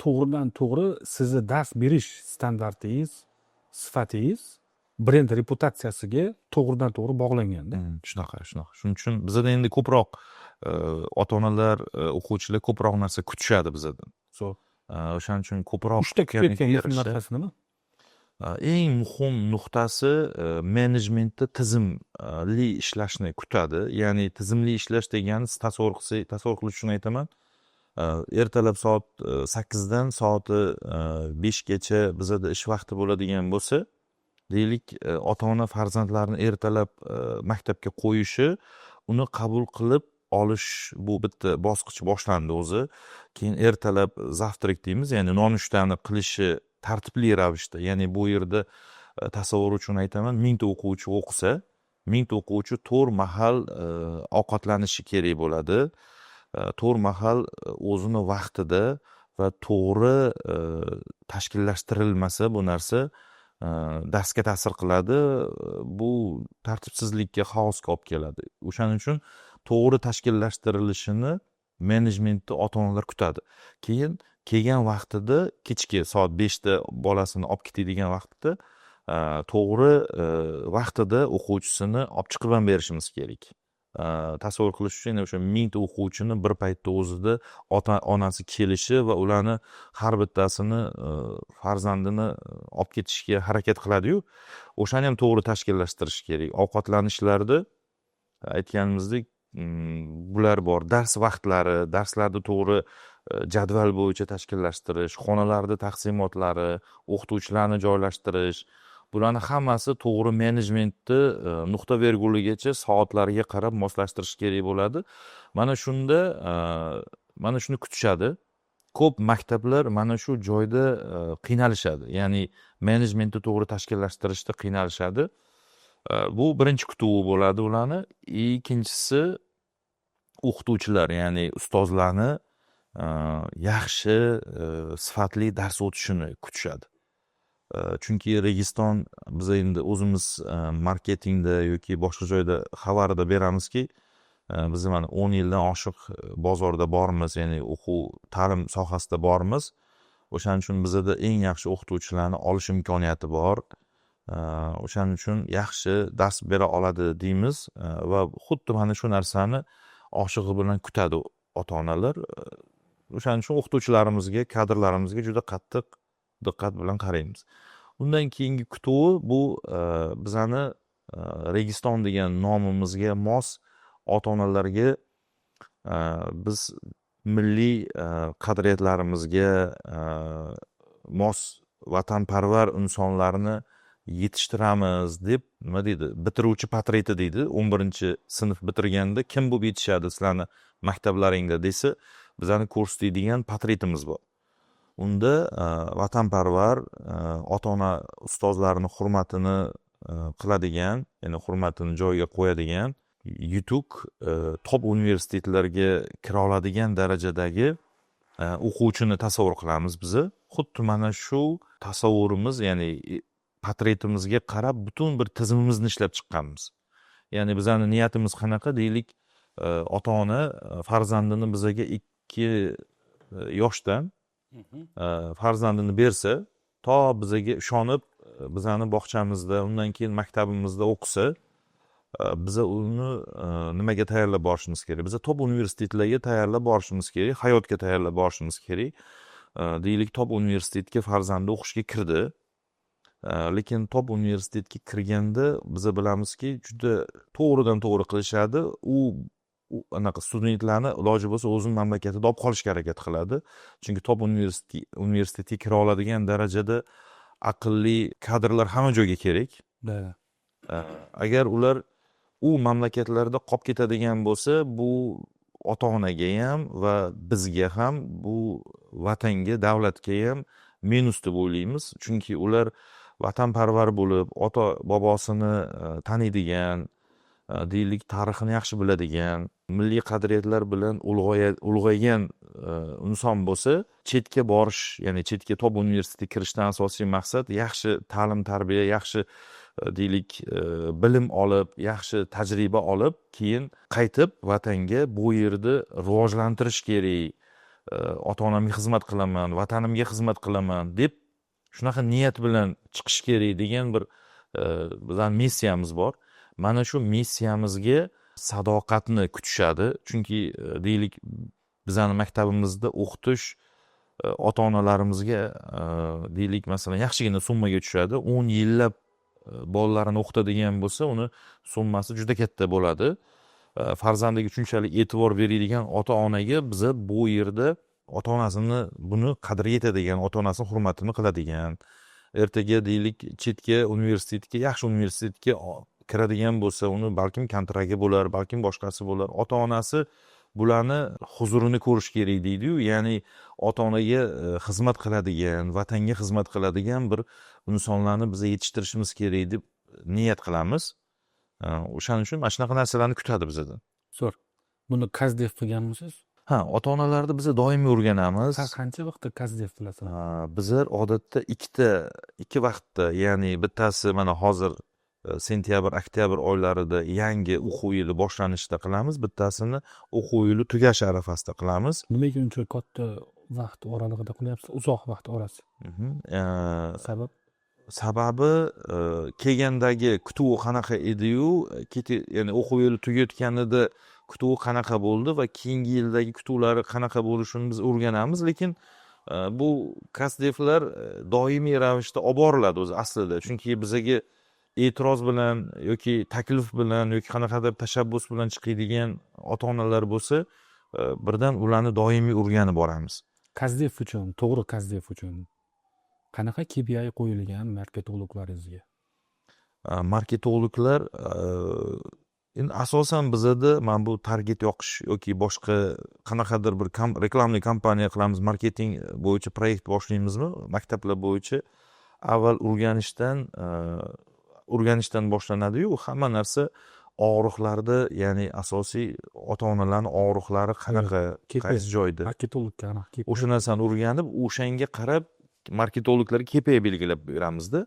to'g'ridan to'g'ri sizni dars berish standartingiz, sifatingiz brend reputatsiyasiga to'g'ridan to'g'ri bog'langanda. Shunaqa. Shuning uchun bizda endi ko'proq ota-onalar, o'quvchilar ko'proq narsa kutishadi bizdan. O'shaning uchun ko'proq Uchta kutayotgan narsasi nima? Eng muhim nuqtasi menejmentda tizimli ishlashni kutadi. Ya'ni tizimli ishlash degani, tasavvur qilish uchun aytaman. Ertalab soat 8 dan soat 5 gacha bizda ish vaqti bo'ladigan bo'lsa, deylik ota ona farzandlarini ertalab maktabga qo'yishi, uni qabul qilib olish, bu bitta bosqich boshlandi o'zi. Keyin ertalab zavtrak deymiz, ya'ni nonushtani qilishi tartibli ravishda, ya'ni bu yerda tasavvur uchun aytaman, 1000 ta o'quvchi o'qisa, 1000 ta o'quvchi 4 mahal ovqatlanishi kerak bo'ladi. 4 mahal o'zini vaqtida va to'g'ri tashkillashtirilmasa bu narsa darsga ta'sir qiladi. Bu tartibsizlikka, xaosga olib keladi. O'shaning uchun to'g'ri tashkillashtirilishini menejmentni ota-onalar kutadi. Keyin kelgan vaqtida kechki soat 5 da bolasini olib ketadigan vaqtda to'g'ri vaqtida o'quvchisini olib chiqib ham berishimiz kerak. Tasavvur qilish uchun o'sha 1000 ta o'quvchini bir paytda o'zida ota onasi kelishi va ularni har bittasini farzandini olib ketishga harakat qiladi-yu, o'shani ham to'g'ri tashkillashtirish kerak. Ovqatlanishlarda aytganimizdek bular bor. Dars vaqtlari, darslarni to'g'ri jadval bo'yicha tashkillashtirish, xonalarda taqsimotlari, o'qituvchilarni joylashtirish, bularni hammasi to'g'ri menejmentni nuqta verguligacha soatlariga qarab moslashtirish kerak bo'ladi. Mana shunda mana shuni kutishadi. Ko'p maktablar mana shu joyda qiynalishadi. Ya'ni menejmentni to'g'ri tashkillashtirishda qiynalishadi. Bu birinchi kutuvi bo'ladi ularni. Ikkinchisi o'qituvchilar, ya'ni ustozlarni yaxshi sifatli dars o'tishini kutishadi. Chunki Registon, biz endi o'zimiz marketingda yoki boshqa joyda xabarida beramizki, biz mana 10 yildan oshiq bozorda bormiz, ya'ni o'quv ta'lim sohasida bormiz. O'shaning uchun bizda eng yaxshi o'qituvchilarni olish imkoniyati bor. O'shaning uchun yaxshi dars bera oladi deymiz va xuddi mana shu narsani oshig'i bilan kutadi ota-onalar. O'shaning uchun o'qituvchilarimizga, kadrlarimizga juda qattiq diqqat bilan qaraymiz. Undan keyingi kutuvi bu bizani Registon degan nomimizga mos ota-onalarga biz milliy qadriyatlarimizga mos vatanparvar insonlarni yetishtiramiz deb, nima deydi, bitiruvchi portreti deydi. 11-sinf bitirganda kim bo'lib yetishadi sizlarni maktablaringda desa, bizani ko'rsatadigan portretimiz bor. Unda vatanparvar, ota-ona ustozlarni hurmatini qiladigan, ya'ni hurmatini joyiga qo'yadigan, yutuq top universitetlarga kira oladigan darajadagi o'quvchini tasavvur qilamiz biz. Xuddi mana shu tasavvurimiz, ya'ni portretimizga qarab butun bir tizimimizni ishlab chiqqanmiz. Ya'ni bizani niyatimiz qanaqa deylik, ota-ona farzandini bizaga 2 yoshdan farzandini bersa, to bizaga ishonib bizani bog'chamizda, undan keyin maktabimizda o'qisa, biza uni nimaga tayyorlab borishimiz kerak? Biza top universitetlarga tayyorlab borishimiz kerak, hayotga tayyorlab borishimiz kerak. Deylik, top universitetga farzandi o'qishga kirdi. Lekin top universitetga kirganda biza bilamizki, juda to'g'ridan to'g'ri qilishadi. U anaqa studentlarni iloji bo'lsa o'zining mamlakatida olib qolishga harakat qiladi. Chunki top universitetga kira oladigan darajada aqlli kadrlar hamma joyga kerak. Agar ular u mamlakatlarda qolib ketadigan bo'lsa, bu ota-onaga ham va bizga ham, bu vatanga, davlatga ham minus deb o'ylaymiz. Chunki ular vatanparvar bo'lib, ota bobosini taniydigan, deylik, tarixini yaxshi biladigan, milliy qadriyatlar bilan ulg'aygan inson bo'lsa, chetga borish, ya'ni chetga top universitetga kirishdan asosiy maqsad yaxshi ta'lim tarbiya, yaxshi deylik bilim olib, yaxshi tajriba olib, keyin qaytib vatanga bu yerda rivojlantirish kerak. Ota-onamga xizmat qilaman, vatanimga xizmat qilaman deb shunaqa niyat bilan chiqish kerak degan bir bizning missiyamiz bor. Mana shu missiyamizga sadoqatni kutishadi. Chunki deylik, bizning maktabimizda o'qitish ota-onalarimizga deylik, masalan, yaxshigina summaga tushadi. 10 yillab bolalarini o'qitadigan bo'lsa, uni summasi juda katta bo'ladi. Farzandiga shunchalik e'tibor beradigan ota-onaga biza bu yerda ota-onasini buni qadriga yetadigan, ota-onasini hurmatini qiladigan, ertaga deylik chetga universitetga, yaxshi universitetga kiradigan bo'lsa, uni balkim kontragi bo'lar, balkim boshqasi bo'lar. Ota-onasi bularni huzurini ko'rish kerak deydi-yu, ya'ni ota-onaga xizmat qiladigan, vatanga xizmat qiladigan bir insonlarni biz yetishtirishimiz kerak deb niyat qilamiz. O'shaning uchun mana shunaqa narsalarni kutadi bizdan. Zo'r. Buni KAZDEF qilganmisiz? Ha, ota-onalarni biz doimiy o'rganamiz. Qancha vaqtda KAZDEF qilasizlar? Bizlar odatda ikki vaqtda, ya'ni bittasi mana hozir sentyabr, oktyabr oylarida yangi o'quv yili boshlanishida qilamiz, bittasini o'quv yili tugashi arafasida qilamiz. Nimaga uncha katta vaqt oralig'ida qilyapsiz? Uzoq vaqt orasi. Sabab? Sababi kelgandagi kutuvi qanaqa edi-yu, ya'ni o'quv yili tugayotganida kutuvi qanaqa bo'ldi va keyingi yildagi kutuvlari qanaqa bo'lishini biz o'rganamiz, lekin bu KAZDEFlar doimiy ravishda olib boriladi o'zi aslida, chunki bizaga e'tiroz bilan yoki taklif bilan yoki qanaqadir tashabbus bilan chiqadigan ota-onalar bo'lsa, birdan ularni doimiy o'rganib boramiz. KAZDEF uchun, to'g'ri KAZDEF uchun qanaqa KPI qo'yilgan marketologlaringizga? Marketologlar endi asosan bizada mana bu target yoqish yoki boshqa qanaqadir bir reklamli kampaniya qilamiz, marketing bo'yicha proyekt boshlaymizmi, maktablar bo'yicha avval o'rganishdan boshlanadi-yu, hamma narsa og'riqlarda, ya'ni asosiy ota-onalarning og'riqlari qanaqa, qaysi joyda, marketologga o'sha narsani o'rganib, o'shanga qarab marketologlarga KPI belgilab beramizda.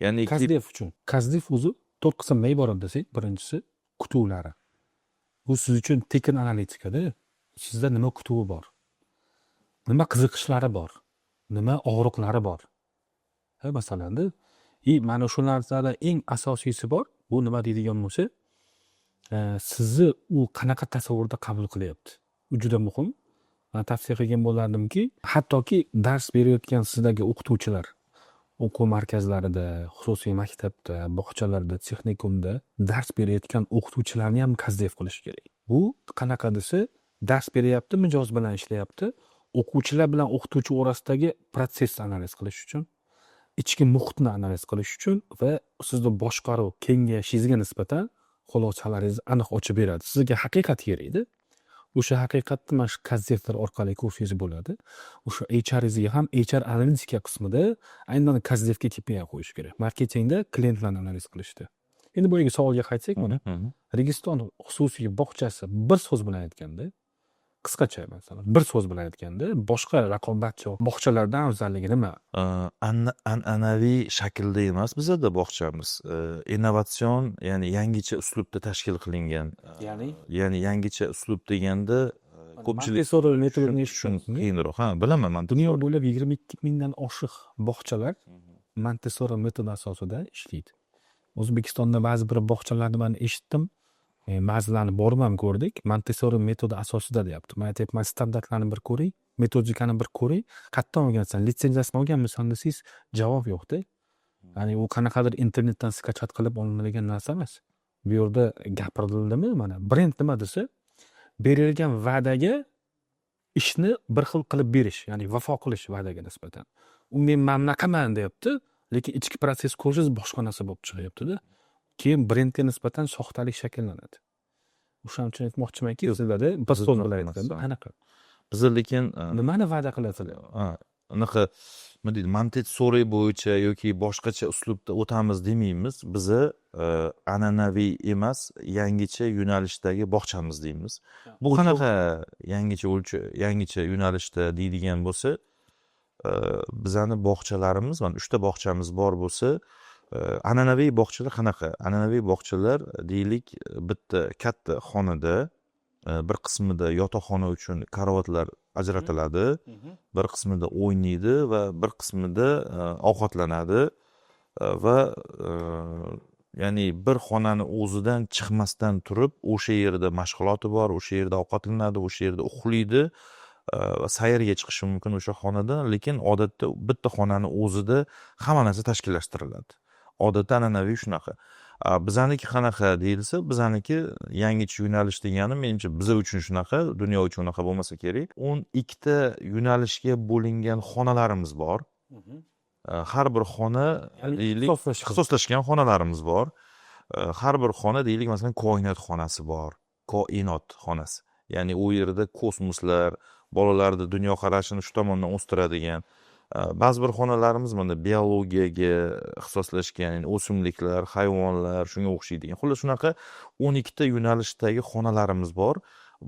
Ya'ni KAZDEF uchun. KAZDEF o'zi 4 qismdan iborat desak, birinchisi kutuvlari. Bu siz uchun tekin analitikada sizda nima kutuvi bor? Nima qiziqishlari bor? Nima og'riqlari bor? Masalanda, mana shu narsalardan eng asosiysi bor. Bu nima deydigan bo'lsa, sizni u qanaqa tasavvurda qabul qilyapti? Bu juda muhim. Men tavsiya qilgan bo'lardimki, hattoki dars berayotgan sizdagi o'qituvchilar o'quv markazlarida, xususiy maktabda, bog'chalarda, texnikumda dars berayotgan o'qituvchilarni ham KAZDEF qilish kerak. Bu qanaqa desa, dars beryapti, mijoz bilan ishlayapti, o'quvchilar bilan o'qituvchi orasidagi protsessni analiz qilish uchun, ichki muhitni analiz qilish uchun va sizni boshqaruv kengayishingizga nisbatan xulosalaringizni aniq ochib beradi. Sizga haqiqat kerakda. O'sha haqiqatni mana shu KAZDEFlar orqali ko'rsangiz bo'ladi. O'sha HR'ingizga ham HR analitika qismida aynan KAZDEFga KPI qo'yish kerak. Marketingda klientlarni analiz qilishda. Endi bu yerga savolga qaytsak, mana Registon xususiy bog'chasi bir so'z bilan aytganda, qisqacha masalan, bir so'z bilan aytganda, boshqa raqobatchi bog'chalardan afzalligi nima? An'anaviy shaklda emas bizada bog'chamiz. Innovatsion, ya'ni yangicha uslubda tashkil qilingan. Ya'ni yangicha uslub deganda ko'pchilik Montessori metodini eshitganmi? Keyinroq, bilaman men. Dunyo bo'ylab 22 mingdan oshiq bog'chalar Montessori metodi asosida ishlaydi. O'zbekistonda ba'zi bir bog'chalarni men eshitdim. Ba'zilarini borib ham ko'rdik. Montessori metodi asosida deyapti. Men aytyapman, standartlarni bir ko'ring, metodikani bir ko'ring. Qayerdan olgansan? Litsenziyasini olganmisan desangiz, javob yo'qda. Ya'ni u qanaqadir internetdan skachat qilib olinadigan narsa emas. Bu yerda gapirdimi? Mana brend nima desa, berilgan va'daga ishni bir xil qilib berish, ya'ni vafo qilish va'daga nisbatan. U men mamnaqaman deyapti, lekin ichki proses ko'rishingiz boshqa narsa bo'lib chiqyapti-da. Keyin brendga nisbatan soxtalik shakllanadi. O'shaning uchun aytmoqchimanki, sizlarda bir so'z bilan aytganda qanaqa? Biz lekin nimani va'da qilasizlar? Anaqa nima deydi, Montessori bo'yicha yoki boshqacha uslubda o'tamiz demaymiz. Biz an'anaviy emas, yangicha yo'nalishdagi bog'chamiz deymiz. Bu qanaqa yangicha yo'nalishda deydigan bo'lsa, bizani bog'chalarimiz, mana 3 ta bog'chamiz bor bo'lsa, an'anaviy bog'chalar qanaqa? An'anaviy bog'chalar deylik, bitta katta xonada bir qismida yotoqxona uchun karavotlar ajratiladi, bir qismida o'ynaydi va bir qismida ovqatlanadi va ya'ni bir xonani o'zidan chiqmasdan turib, o'sha yerda mashg'uloti bor, o'sha yerda ovqatlanadi, o'sha yerda uxlaydi, sayrga chiqishi mumkin o'sha xonada, lekin odatda bitta xonani o'zida hamma narsa tashkillashtiriladi. Odatda an'anaviy shunaqa. Bizaniki qanaqa deyilsa, bizaniki yangicha yo'nalish degani menimcha biz uchun shunaqa, dunyo uchun unaqa bo'lmasa kerak. 12 ta yo'nalishga bo'lingan xonalarimiz bor. har bir xona deylik ixtisoslashgan xonalarimiz bor. Har bir xona deylik masalan koinot xonasi bor. Koinot xonasi. Ya'ni u yerda kosmoslar, bolalarni dunyoqarashini shu tomondan o'stiradigan. Ba'zi bir xonalarimiz mana biologiyaga ixtisoslashgan, ya'ni o'simliklar, hayvonlar, shunga o'xshaydigan. Xullas shunaqa 12 ta yo'nalishdagi xonalarimiz bor.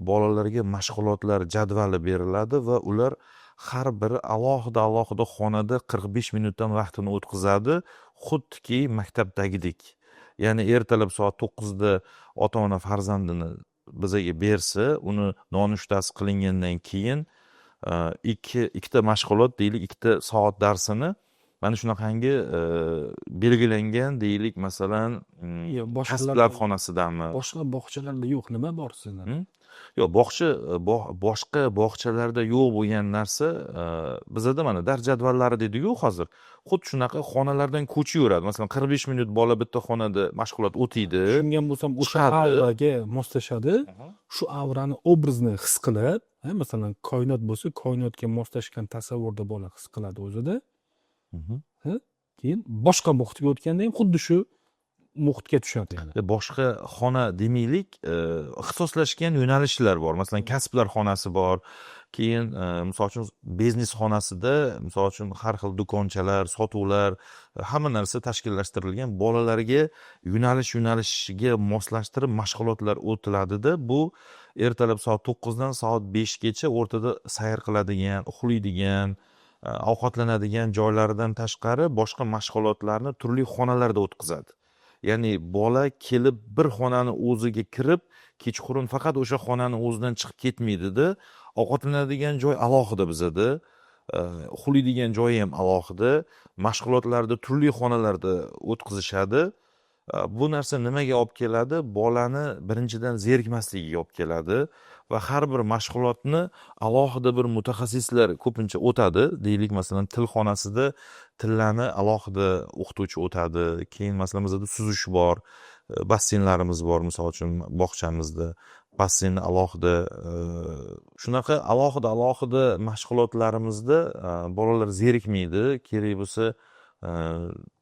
Bolalarga mashg'ulotlar jadvali beriladi va ular har biri alohida xonada 45 minutdan vaqtini o'tkazadi, xuddiki maktabdagidek. Ya'ni ertalab soat 9 da ota-ona farzandini bizaga bersa, uni nonushtasi qilingandan keyin ikkita mashg'ulot deylik, 2 soat darsini mana shunaqangi belgilangan deylik, masalan, kasblar xonasidami. Boshqa bog'chalarda yo'q, nima bor sizda? Yo'q, boshqa bog'chalarda yo'q bo'lgan narsa bizada mana dars jadvallari deydi-ku hozir. Xuddi shunaqa xonalardan ko'chaveradi. Masalan, 45 minut bola bitta xonada mashg'ulot o'taydi. Tushungan bo'lsam, o'sha avraga moslashadi. Shu avrani obrazni his qilib, masalan, koinot bo'lsa, koinotga moslashgan tasavvurda bola his qiladi o'zida. Keyin boshqa muhitga o'tganda ham xuddi shu muhitga tushadi yana. Boshqa xona demaylik, ixtisoslashgan yo'nalishlar bor. Masalan, kasblar xonasi bor. Keyin misol uchun biznes xonasida misol uchun har xil do'konchalar, sotuvlar, hamma narsa tashkillashtirilgan. Bolalarga yo'nalishiga moslashtirib mashg'ulotlar o'tiladi-da. Bu ertalab soat 9 dan soat 5 gacha o'rtada sayr qiladigan, uxlaydigan, ovqatlanadigan joylaridan tashqari boshqa mashg'ulotlarni turli xonalarda o'tkazadi. Ya'ni bola kelib bir xonani o'ziga kirib, kechqurun faqat o'sha xonani o'zidan chiqib ketmaydi-da. Ovqatlanadigan joy alohida bizada, uxlaydigan joyi ham alohida, mashg'ulotlarni turli xonalarda o'tkazishadi. Bu narsa nimaga olib keladi? Bolani birinchidan zerikmasligiga olib keladi va har bir mashg'ulotni alohida bir mutaxassislar ko'pincha o'tadi. Deylik, masalan, til xonasida tillarni alohida o'qituvchi o'tadi. Keyin masalan bizada suzish bor, basseynlarimiz bor, misol uchun bog'chamizda basseyn alohida. Shunaqa alohida mashg'ulotlarimizda bolalar zerikmaydi. Kerak bo'lsa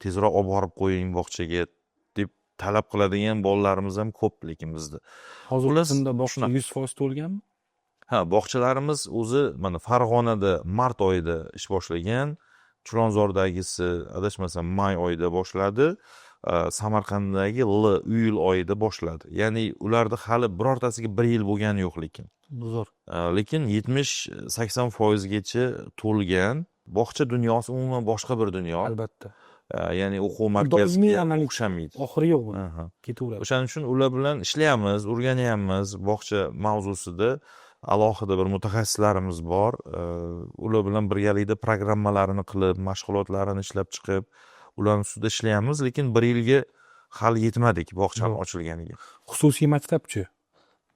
tezroq olib borib qo'ying bog'chaga deb talab qiladigan bolalarimiz ham ko'p lekin bizda. Hozirda bog'cha 100% to'lganmi? Ha, bog'chalarimiz o'zi mana Farg'onada mart oyida ish boshlagan, Chilonzordagisi adashmasam may oyida boshladi, Samarqanddagi iyul oyida boshladi. Ya'ni ularda hali birortasiga 1 yil bo'lgani yo'q lekin. Zo'r. Lekin 70-80% gacha to'lgan. Bog'cha dunyosi umuman boshqa bir dunyo. Albatta. Ya'ni o'quv markaziga o'xshamaydi. Oxiri yo'q buni. Ketaveradi. O'shaning uchun ular bilan ishlayapmiz, o'rganyapmiz. Bog'cha mavzusida alohida bir mutaxassislarimiz bor. Ular bilan birgalikda programmalarini qilib, mashg'ulotlarini ishlab chiqib, ularning ustida ishlayapmiz, lekin 1 yilga hali yetmadik bog'chani ochilganiga. Xususiy maktabchi.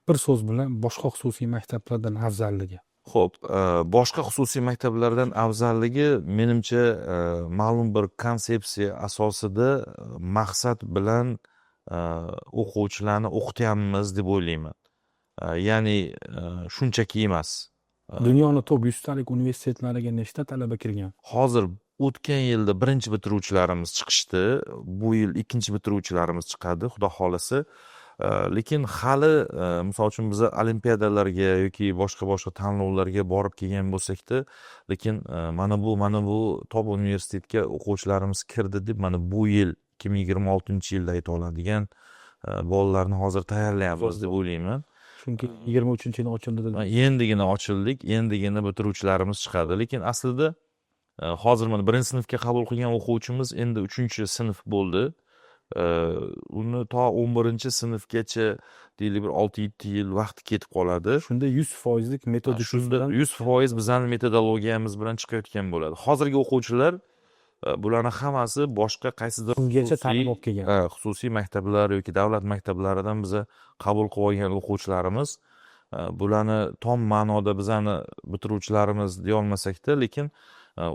Bir so'z bilan boshqa xususiy maktablardan afzalligi. Xo'p, boshqa xususiy maktablardan afzalligi menimcha ma'lum bir konsepsiya asosida maqsad bilan o'quvchilarni o'qityapmiz deb o'ylayman. Ya'ni shunchaki emas. Dunyoni top 100 talik universitetlariga nechta talaba kirgan? Hozir o'tgan yilda birinchi bitiruvchilarimiz chiqishdi. Bu yil ikkinchi bitiruvchilarimiz chiqadi, xudo xolasa. Lekin hali misol uchun biz olimpiadalarga yoki boshqa tanlovlarga borib kelgan bo'lsak-da, lekin mana bu top universitetga o'quvchilarimiz kirdi deb mana bu yil 2026-yilda ayta oladigan bolalarni hozir tayyorlayapmiz deb o'ylayman. Chunki 23-yil ochildi dedi. Endigina ochildik, endigina bitiruvchilarimiz chiqadi. Lekin aslida hozir mana 1-sinfga qabul qilgan o'quvchimiz endi 3-sinf bo'ldi. Uni to 11-sinfgacha deylik bir 6-7 yil vaqt ketib qoladi. Shunda 100%lik metodologiyasidan 100% bizning metodologiyamiz bilan chiqayotgan bo'ladi. Hozirgi o'quvchilar bularning hammasi boshqa qaysidir ungacha ta'lim olib kelgan. Xususiy maktablar yoki davlat maktablaridan biz qabul qilib olgan o'quvchilarimiz. Bularni tom ma'noda bizani bitiruvchilarimiz deya olmasak-da, lekin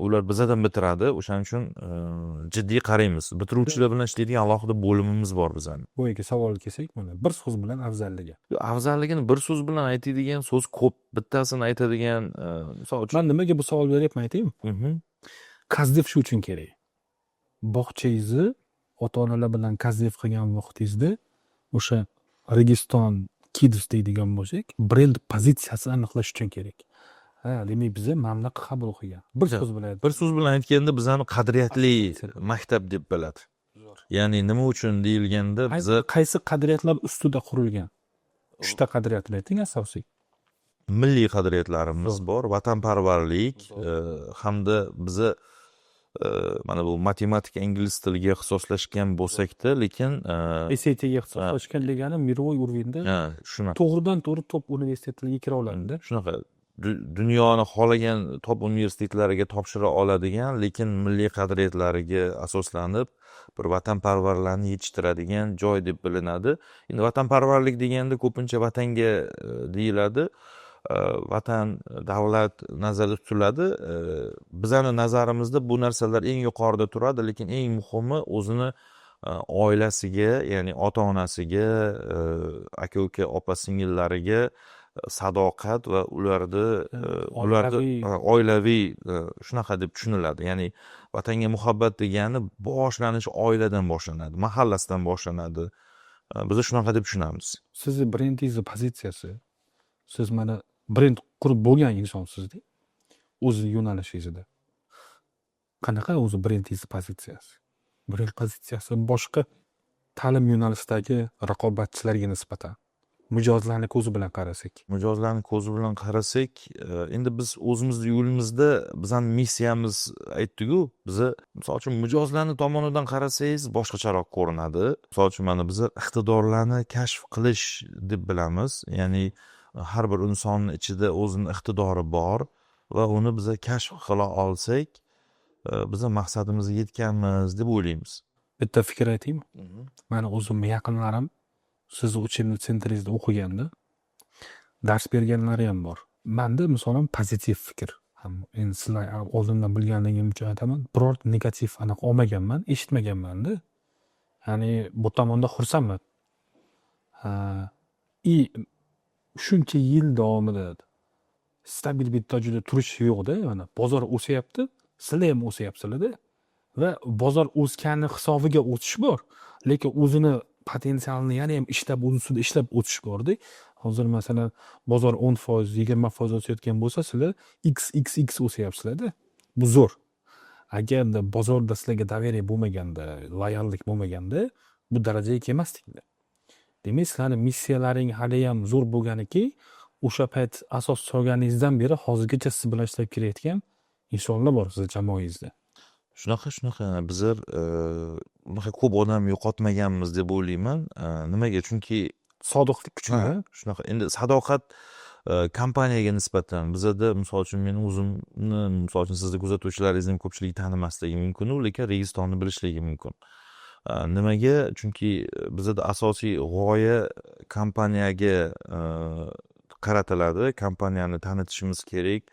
ular bizadan bitiradi. O'shaning uchun jiddiy qaraymiz. Bitiruvchilar bilan ishlaydigan alohida bo'limimiz bor bizning. Bo'yiga savol kelsak, mana bir so'z bilan afzalligi. Afzalligini bir so'z bilan aytadigan so'z ko'p. Bittasini aytadigan misol uchun Men nimaga bu savol beryapman aytaymi? kazdef shu uchun kerak. Bog'changizni ota-onalar bilan kazdef qilgan vaqtingizda o'sha Registon Kids deydigan bo'lsak, brend pozitsiyasini aniqlash uchun kerak. Demak biza mamlaqa qabul qilgan. Bir so'z bilan bir so'z bilan aytganda bizani qadriyatli maktab deb biladi. Ya'ni nima uchun deyilganda biza qaysi qadriyatlar ustida qurilgan? 3 ta qadriyatni ayting asosiy. milliy qadriyatlarimiz bor, vatanparvarlik hamda biza mana bu matematika, ingliz tiliga ixtisoslashgan bo'lsak-da, lekin SATga ixtisoslashgan degani miroviy уровеньda shunaqa. to'g'ridan to'g'ri top universitetlariga kira oladi-da. Shunaqa dunyoni xohlagan top universitetlariga topshira oladigan, lekin milliy qadriyatlariga asoslanib bir vatanparvarlarni yetishtiradigan joy deb bilinadi. Endi vatanparvarlik deganda ko'pincha vatanga deyiladi. Vatan, davlat nazarda tutiladi. Bizani nazarimizda bu narsalar eng yuqorida turadi, lekin eng muhimi o'zini oilasiga, ya'ni ota-onasiga, aka-uka, opa-singillariga sadoqat va ularni oilaviy shunaqa deb tushuniladi. Ya'ni vatanga muhabbat degani boshlanishi oiladan boshlanadi, mahallasidan boshlanadi. Biz shunaqa deb tushunamiz. Sizni brendingizni pozitsiyasi, siz mana brend qurib bo'lgan insonsizda, o'zi yo'nalishingizda. Qanaqa o'zi brendingizni pozitsiyasi? Brend pozitsiyasi boshqa ta'lim yo'nalishidagi raqobatchilarga nisbatan mijozlarni ko'zi bilan qarasak. Mijozlarni ko'zi bilan qarasak, endi biz o'zimizni yo'limizda bizning missiyamiz aytdik-ku, biza misol uchun mijozlarni tomonidan qarasangiz boshqacharoq ko'rinadi. Misol uchun mana biz iqtidorlarni kashf qilish deb bilamiz. Ya'ni har bir insonning ichida o'zining iqtidori bor va uni biza kashf qila olsak, biza maqsadimizga yetganmiz deb o'ylaymiz. Bitta fikr aytaymi? Mana o'zimning yaqinlarim sizni uchinchi sentringizda o'qiganda dars berganlari ham bor. Menda misolan pozitiv fikr. Endi sizlar oldindan bilganligim uchun aytaman, biror negativ anaqa olmaganman, eshitmaganman-da. Ya'ni bu tomonda xursandman. Shuncha yil davomida stabil bitta joyda turish yo'q-da, mana bozor o'syapti, sizlar ham o'syapsizlar-da. Va bozor o'sgani hisobiga o'tish bor, lekin o'zini potensialni yana ham ishlab ustida ishlab o'tish bor-da. Hozir masalan bozor 10%, 20% o'sayotgan bo'lsa, sizlar xxx o'syapsizlar-da. Bu zo'r. Agarda bozorda sizlarga daveriya bo'lmaganda, loyallik bo'lmaganda, bu darajaga kelmasdinglar. Demak, sizlarning missiyalaring hali ham zo'r bo'lganiki, o'sha payt asos solganingizdan beri hozirgacha siz bilan ishlab kelayotgan insonlar bor sizning jamoangizda. Shunaqa bizlar bunaqa ko'p odam yo'qotmaganmiz deb o'ylayman. Nimaga? Chunki Sodiqlik kuchli. Shunaqa. Endi sadoqat kompaniyaga nisbatan bizada misol uchun men o'zimni, misol uchun sizni kuzatuvchilaringizni ko'pchilik tanimasligi mumkin, lekin Registonni bilishligi mumkin. Nimaga? Chunki bizada asosiy g'oya kompaniyaga qaratiladi. Kompaniyani tanitishimiz kerak,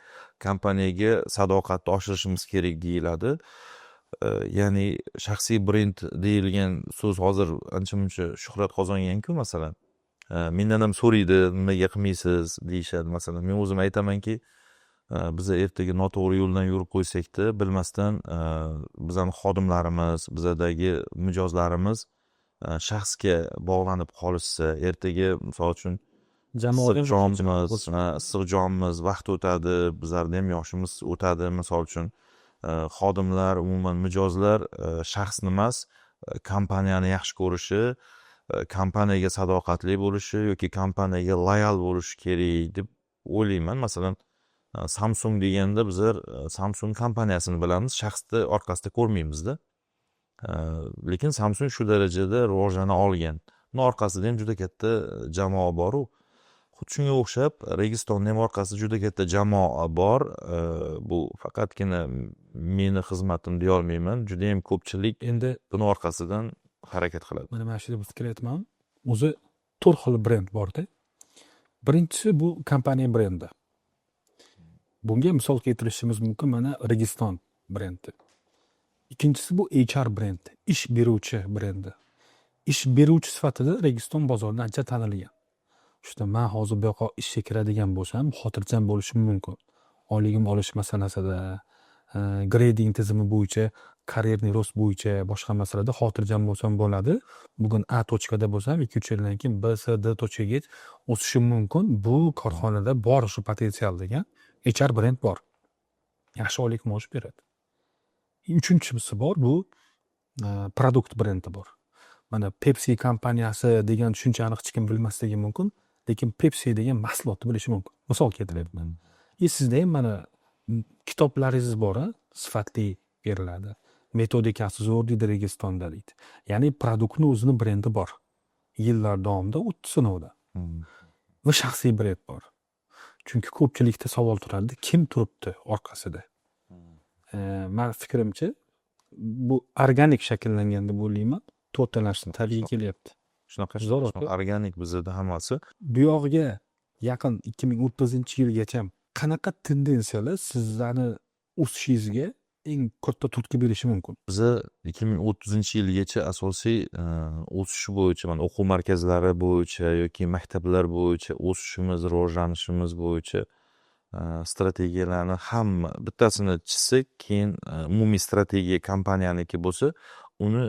kompaniyaga sadoqatni oshirishimiz kerak deyiladi. Ya'ni shaxsiy brend deyilgan so'z hozir ancha-muncha shuhrat qozongan-ku, masalan. Mendan ham so'raydi, nimaga qilmaysiz deyishadi, masalan. Men o'zim aytamanki, biz ertaga noto'g'ri yo'ldan yurib qo'ysakda, bilmasdan bizning xodimlarimiz, bizadagi mijozlarimiz shaxsga bog'lanib qolishsa, ertaga misol uchun issiq jonimiz vaqt o'tadi, bizlarda ham yoshimiz o'tadi, misol uchun xodimlar, umuman mijozlar shaxsni emas, kompaniyani yaxshi ko'rishi, kompaniyaga sadoqatli bo'lishi yoki kompaniyaga loyal bo'lishi kerak deb o'ylayman. Masalan, Samsung deganda bizlar Samsung kompaniyasini bilamiz, shaxsni orqasida ko'rmaymiz-da. Lekin Samsung shu darajada rivojlana olgan. Uning orqasida ham juda katta jamoa bor-u. Xuddi shunga o'xshab, Registonning ham orqasida juda katta jamoa bor. Bu faqatgina meni xizmatim deya olmayman. Juda ham ko'pchilik endi buni orqasidan harakat qiladi. Mana shu yerda fikr aytman. O'zi 4 xil brend bor-da. Birinchisi bu kompaniya brendi. Bunga misol keltirishimiz mumkin, mana Registon brendi. Ikkinchisi bu HR brendi, ish beruvchi brendi. Ish beruvchi sifatida Registon bozorida ancha tanilgan. Shunda men hozir bu yoqqa ishga kiradigan bo'lsam, xotirjam bo'lishim mumkin. Oyligim olish masalasida, grading tizimi bo'yicha, karyerniy rost bo'yicha boshqa masalada xotirjam bo'lsam bo'ladi. Bugun A tochkada bo'lsam 2-3 yildan keyin B, C, D tochkaga o'sishim mumkin. Bu korxonada bor shu potensial degan HR brend bor. Yaxshi oylik maosh beradi. Uchinchisi bor, bu produkt brendi bor. Mana Pepsi kompaniyasi degan tushunchani hech kim bilmasligi mumkin, lekin Pepsi degan mahsulotni bilishi mumkin. Misol keltiryapman. Sizda ham mana kitoblaringiz bor, sifatli beriladi. Metodikasi zo'r deydi, Registonda deydi. Ya'ni produktni o'zini brendi bor. Yillar davomida o'tdi sinovda. Va shaxsiy brend bor. Chunki ko'pchilikda savol turadi, kim turibdi orqasida? Men fikrimcha bu organik shakllangan deb o'ylayman. To'rtalashni tabiiy kelyapti. Shunaqa Zo'r. organik bizda hammasi. Bu yog'iga yaqin 2030-yilgacha qanaqa tendensiyalar sizlarni o'sishingizga eng katta turtki berishi mumkin? Biza 2030-yilgacha asosiy o'sish bo'yicha, mana o'quv markazlari bo'yicha yoki maktablar bo'yicha o'sishimiz, rivojlanishimiz bo'yicha strategiyalarni hamma bittasini chizsak, keyin umumiy strategiya kompaniyaniki bo'lsa, uni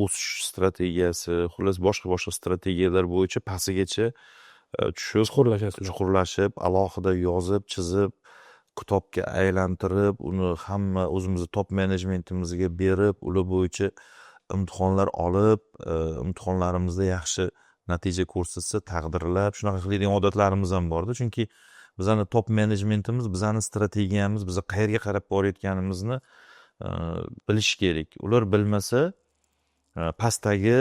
o'sish strategiyasi, xullas boshqa strategiyalar bo'yicha pastigacha tushib, chuqurlashib, alohida yozib, chizib, kitobga aylantirib, uni hamma o'zimizni top menejmentimizga berib, ular bo'yicha imtihonlar olib, imtihonlarimizda yaxshi natija ko'rsatsa taqdirlab, shunaqa qiladigan odatlarimiz ham borda. Chunki bizani top menejmentimiz, bizani strategiyamiz, biz qayerga qarab borayotganimizni bilish kerak. Ular bilmasa, pastdagi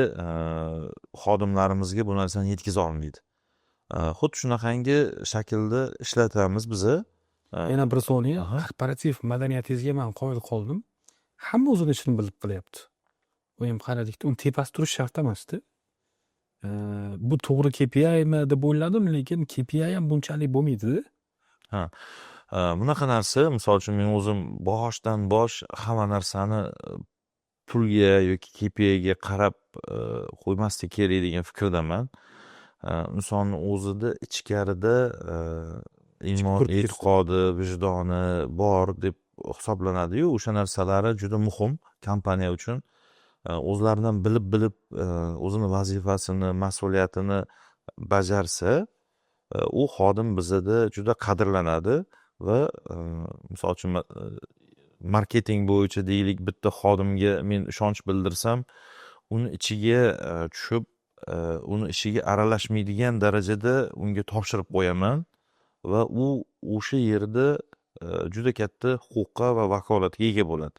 xodimlarimizga bu narsani yetkiza olmaydi. Xuddi shunaqangi shaklda ishlatamiz biza. Yana bir soniya, korporativ madaniyatingizga men qoyil qoldim. Hamma o'zini ishini bilib qilyapti. U ham qaradik, uni tepasi turish shart emasdi. Bu to'g'ri KPImi deb o'yladim, lekin KPI ham bunchalik bo'lmaydi. Bunaqa narsa, misol uchun men o'zim boshdan bosh hamma narsani pulga yoki KPIga qarab qo'ymaslik kerak degan fikrdaman. Insonni o'zida ichkarida iymon, e'tiqodi, vijdoni bor deb hisoblanadi-yu, o'sha narsalari juda muhim kompaniya uchun. O'zlaridan bilib o'zini vazifasini, mas'uliyatini bajarsa, u xodim bizada juda qadrlanadi va misol uchun marketing bo'yicha deylik, bitta xodimga men ishonch bildirsam, uni ichiga tushib, uni ishiga aralashmaydigan darajada unga topshirib qo'yaman va u o'sha yerda juda katta huquqqa va vakolatga ega bo'ladi.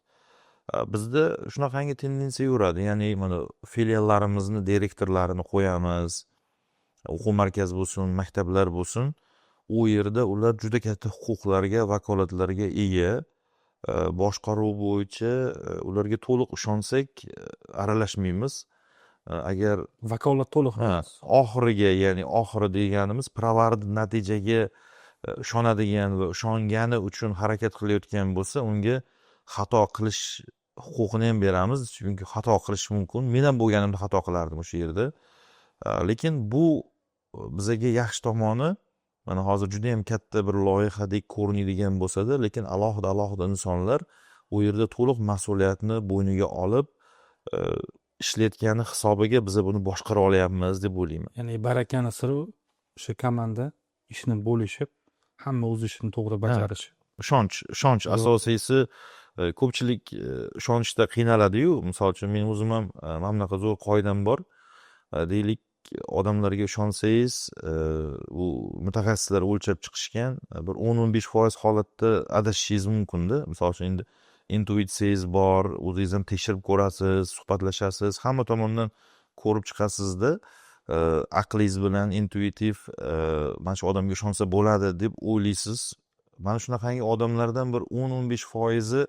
Bizda shunaqangi tendensiya yuradi, ya'ni mana filiallarimizni direktorlarini qo'yamiz, o'quv markazi bo'lsin, maktablar bo'lsin, u yerda ular juda katta huquqlarga, vakolatlarga ega. Boshqaruv bo'yicha ularga to'liq ishonsak, aralashmaymiz. Agar vakolat to'liq oxiriga, ya'ni oxiri deganimiz pirovard natijaga ishonadigan va ishongani uchun harakat qilayotgan bo'lsa, unga xato qilish huquqini ham beramiz, chunki xato qilish mumkin. Men ham bo'lganimda xato qilardim o'sha yerda. Lekin bu bizga yaxshi tomoni, mana hozir juda ham katta bir loyihadek ko'rinadigan bo'lsa-da, lekin alohida insonlar u yerda to'liq mas'uliyatni bo'yniga olib ishlayotgani hisobiga biz buni boshqara olyapmiz deb o'ylayman. Ya'ni barakani siri o'sha komanda ishni bo'lishib, hamma o'z ishini to'g'ri bajarishi. Ishonch asosiysi. Ko'pchilik ishonchda qiynaladi-yu. Misol uchun men o'zim ham mana bunaqa zo'r qoidam bor. Deylik, odamlarga ishonsangiz, u mutaxassislar o'lchab chiqishgan bir 10-15% holatda adashishingiz mumkin-da. Misol uchun endi intuitsiyangiz bor, o'zingiz ham tekshirib ko'rasiz, suhbatlashasiz, hamma tomondan ko'rib chiqasizda, aqlingiz bilan intuitiv mana shu odamga ishonsa bo'ladi deb o'ylaysiz. Mana shunaqangi odamlardan bir 10-15%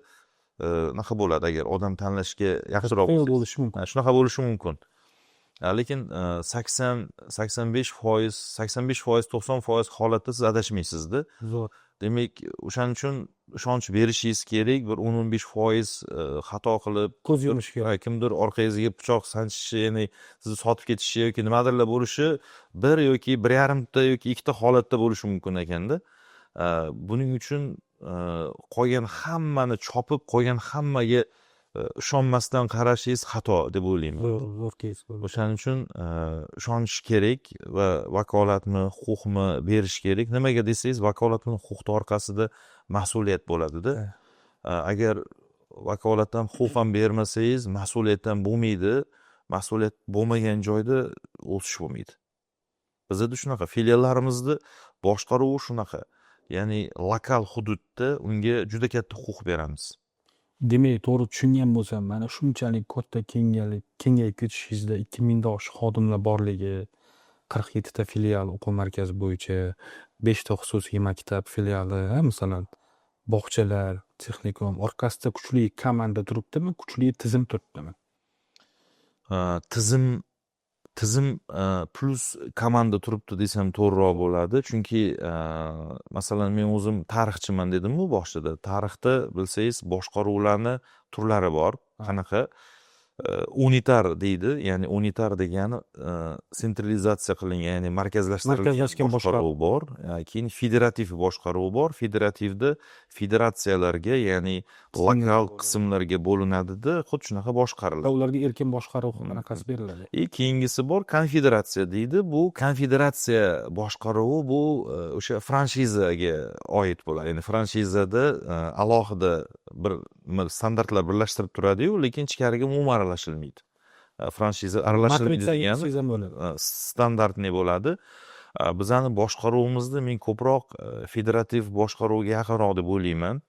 naqa bo'ladi, agar odam tanlashga yaxshiroq bo'lishi mumkin. Shunaqa bo'lishi mumkin. Lekin 85%, 90% holatda siz adashmaysizda. Zo'r. Demak, o'shaning uchun ishonch berishingiz kerak. Bir 10-15% xato qilib, ko'z yumish kerak. Kimdir orqangizga pichoq sanchishi, ya'ni sizni sotib ketishi yoki nimadirlar bo'lishi bir yoki 1,5 yoki 2 holatda bo'lishi mumkin ekanda. Buning uchun qolgan hammani chopib qolgan hammaga ishonmasdan qarashingiz xato deb o'ylayman. Zo'r keys bo'ldi. O'shaning uchun ishonish kerak va vakolatni, huquqni berish kerak. Nimaga desangiz, vakolat bilan huquqni orqasida mas'uliyat bo'ladi-da. Agar vakolatdan huquq ham bermasangiz, mas'uliyat ham bo'lmaydi. Mas'uliyat bo'lmagan joyda o'sish bo'lmaydi. Bizda shunaqa, filiallarimizni boshqaruvi shunaqa. Ya'ni lokal hududda unga juda katta huquq beramiz. Demak, to'g'ri tushungan bo'lsam, mana shunchalik katta kengayib ketishingizda 2000 dan oshiq xodimlar borligi, 47 ta filial o'quv markazi bo'yicha, 5 ta xususiy maktab filiali, masalan, bog'chalar, texnikum, orqasida kuchli komanda turibdimi, kuchli tizim turibdimi? Tizim plus komanda turibdi desam to'g'riroq bo'ladi. Chunki masalan men o'zim tarixchiman dedim-ku boshida. Tarixda bilsangiz boshqaruvlarni turlari bor. Qanaqa? Unitar deydi. Ya'ni unitar degani sentralizatsiya qilingan, ya'ni markazlashtirilgan boshqaruv bor. Keyin federativ boshqaruv bor. Federativda federatsiyalarga, ya'ni lokal qismlarga bo'linadi-da, xuddi shunaqa boshqariladi. Ularga erkin boshqaruv qanaqasi beriladi? Keyingisi bor, konfederatsiya deydi. Bu konfederatsiya boshqaruvi bu o'sha franshizaga oid bo'ladi. Ya'ni franshizada alohida bir standartlar birlashtirib turadi-yu, lekin ichkariga umuman aralashilmaydi. Franshiza aralashtirilmaydi degani standartni bo'ladi. Bizani boshqaruvimizda men ko'proq federativ boshqaruvga yaqinroq deb o'ylayman.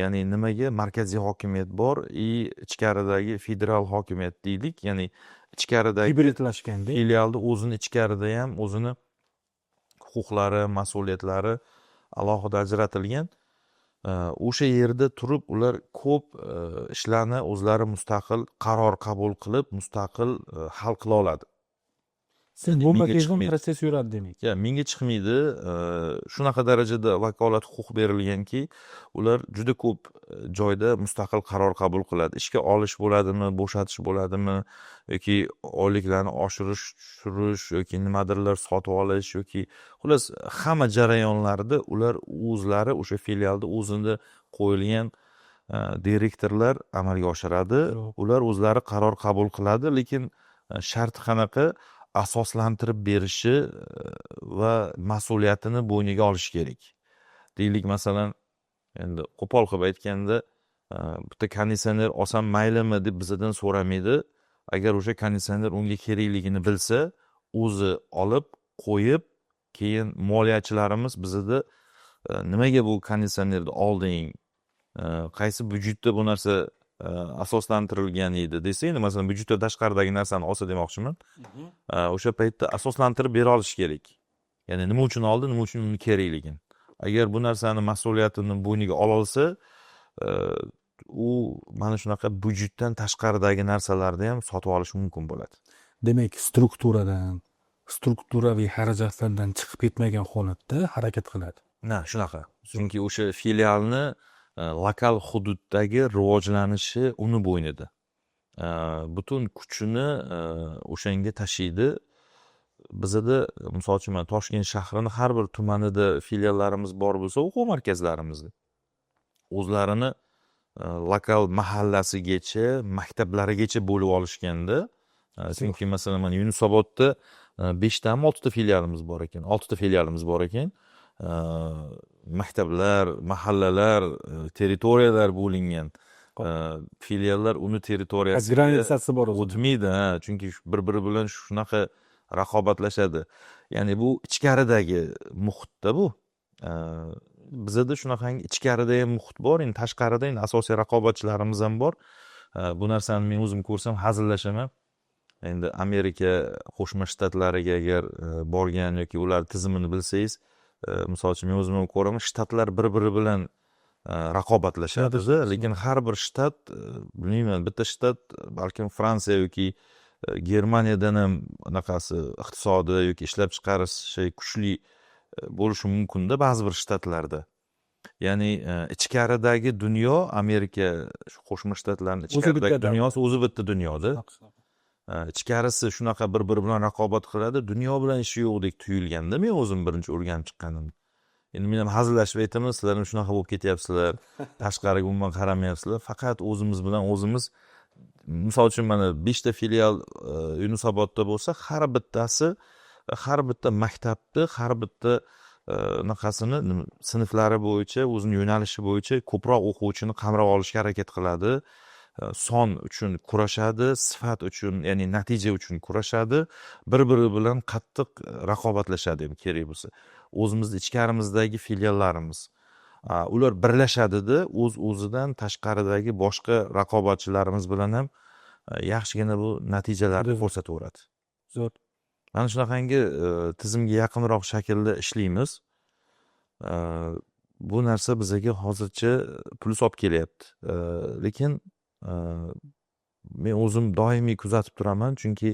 Ya'ni nimaga? Markaziy hokimiyat bor, ichkaridagi federal hokimiyat deylik. Ya'ni ichkaridagi hibridlashganda filialda o'zini ichkarida ham o'zini huquqlari, mas'uliyatlari alohida ajratilgan. O'sha yerda turib ular ko'p ishlarni o'zlari mustaqil qaror qabul qilib, mustaqil hal qila oladi. Siz bo'lmasangiz proses yuradi demak. Menga chiqmaydi. Shunaqa darajada vakolat huquq berilganki, ular juda ko'p joyda mustaqil qaror qabul qiladi. Ishga olish bo'ladimi, bo'shatish bo'ladimi, yoki oyliklarni oshirish, tushirish yoki nimadirlar sotib olish yoki xullas hamma jarayonlarda ular o'zlari o'sha filialda o'zini qo'yilgan direktorlar amalga oshiradi. Ular o'zlari qaror qabul qiladi, lekin sharti qanaqa? Asoslantirib berishi va mas'uliyatini bo'yniga olishi kerak. Deylik, masalan, endi qo'pol qilib aytganda, bitta konditsioner olsam maylimi deb bizdan so'ramaydi. Agar o'sha konditsioner unga kerakligini bilsa, o'zi olib, qo'yib, keyin moliyachilarimiz bizda nimaga bu konditsionerni olding? Qaysi byudjetda bu narsa asoslantirilgan edi desa, endi masalan byudjetdan tashqaridagi narsani olsa demoqchiman. O'sha paytda asoslantirib bera olish kerak. Ya'ni nima uchun oldi, nima uchun uni kerakligini. Agar bu narsani mas'uliyatini bo'yniga ola olsa, u mana shunaqa byudjetdan tashqaridagi narsalarni ham sotib olish mumkin bo'ladi. Demak, strukturaviy xarajatlardan chiqib ketmagan holatda harakat qiladi. Shunaqa. Chunki o'sha filialni lokal hududdagi rivojlanishi uni bo'ynida. Butun kuchini o'shanga tashiydi. Bizda, misol uchun, Toshkent shahrining har bir tumanida filiallarimiz bor bo'lsa, o'quv markazlarimizda o'zlarini lokal mahallasigacha, maktablarigacha bo'lib olishganda, chunki masalan, mana Yunusobodda 5 ta 6 ta filialimiz bor ekan. 6 ta filialimiz bor ekan. Maktablar, mahallalar, territoriyalar bo'lingan. Filiallar uni territoriyasiga granitsasi bor o'tmaydi, chunki bir-biri bilan shunaqa raqobatlashadi. Ya'ni bu ichkaridagi muhitda bu. Bizda shunaqangi ichkarida ham muhit bor, endi tashqarida endi asosiy raqobatchilarimiz ham bor. Bu narsani men o'zim ko'rsam hazillashaman. Endi Amerika Qo'shma Shtatlariga agar borgan yoki ular tizimini bilsangiz, misol uchun men o'zim ko'raman, shtatlar bir-biri bilan raqobatlashadi, lekin har bir shtat, bilmayman, bitta shtat balkim Fransiya yoki Germaniyadan ham anaqasi iqtisodi yoki ishlab chiqarishi kuchli bo'lishi mumkin-da ba'zi bir shtatlarda. Ya'ni ichkaridagi dunyo, Amerika Qo'shma Shtatlarining ichkaridagi dunyosi o'zi bitta dunyoda. Ichkarisi shunaqa bir-biri bilan raqobat qiladi, dunyo bilan ishi yo'qdek tuyulganda men o'zim birinchi o'rganib chiqqanim. endi men ham hazillashib aytaman, sizlar ham shunaqa bo'lib ketyapsizlar, tashqariga umuman qaramayapsizlar, faqat o'zimiz bilan o'zimiz. Misol uchun mana 5 ta filial Yunusobodda bo'lsa, har bitta maktabni, har bitta naqasini sinflari bo'yicha, o'zining yo'nalishi bo'yicha ko'proq o'quvchini qamrab olishga harakat qiladi. Son uchun kurashadi, sifat uchun, ya'ni natija uchun kurashadi, bir-biri bilan qattiq raqobatlashadi ham kerak bo'lsa. O'zimizni ichkarimizdagi filiallarimiz ular birlashadida, o'z-o'zidan tashqaridagi boshqa raqobatchilarimiz bilan ham yaxshigina bu natijalarni ko'rsataveradi. Zo'r. Mana shunaqangi tizimga yaqinroq shaklda ishlaymiz. Bu narsa bizaga hozircha plus olib kelyapti. Lekin men o'zim doimiy kuzatib turaman, chunki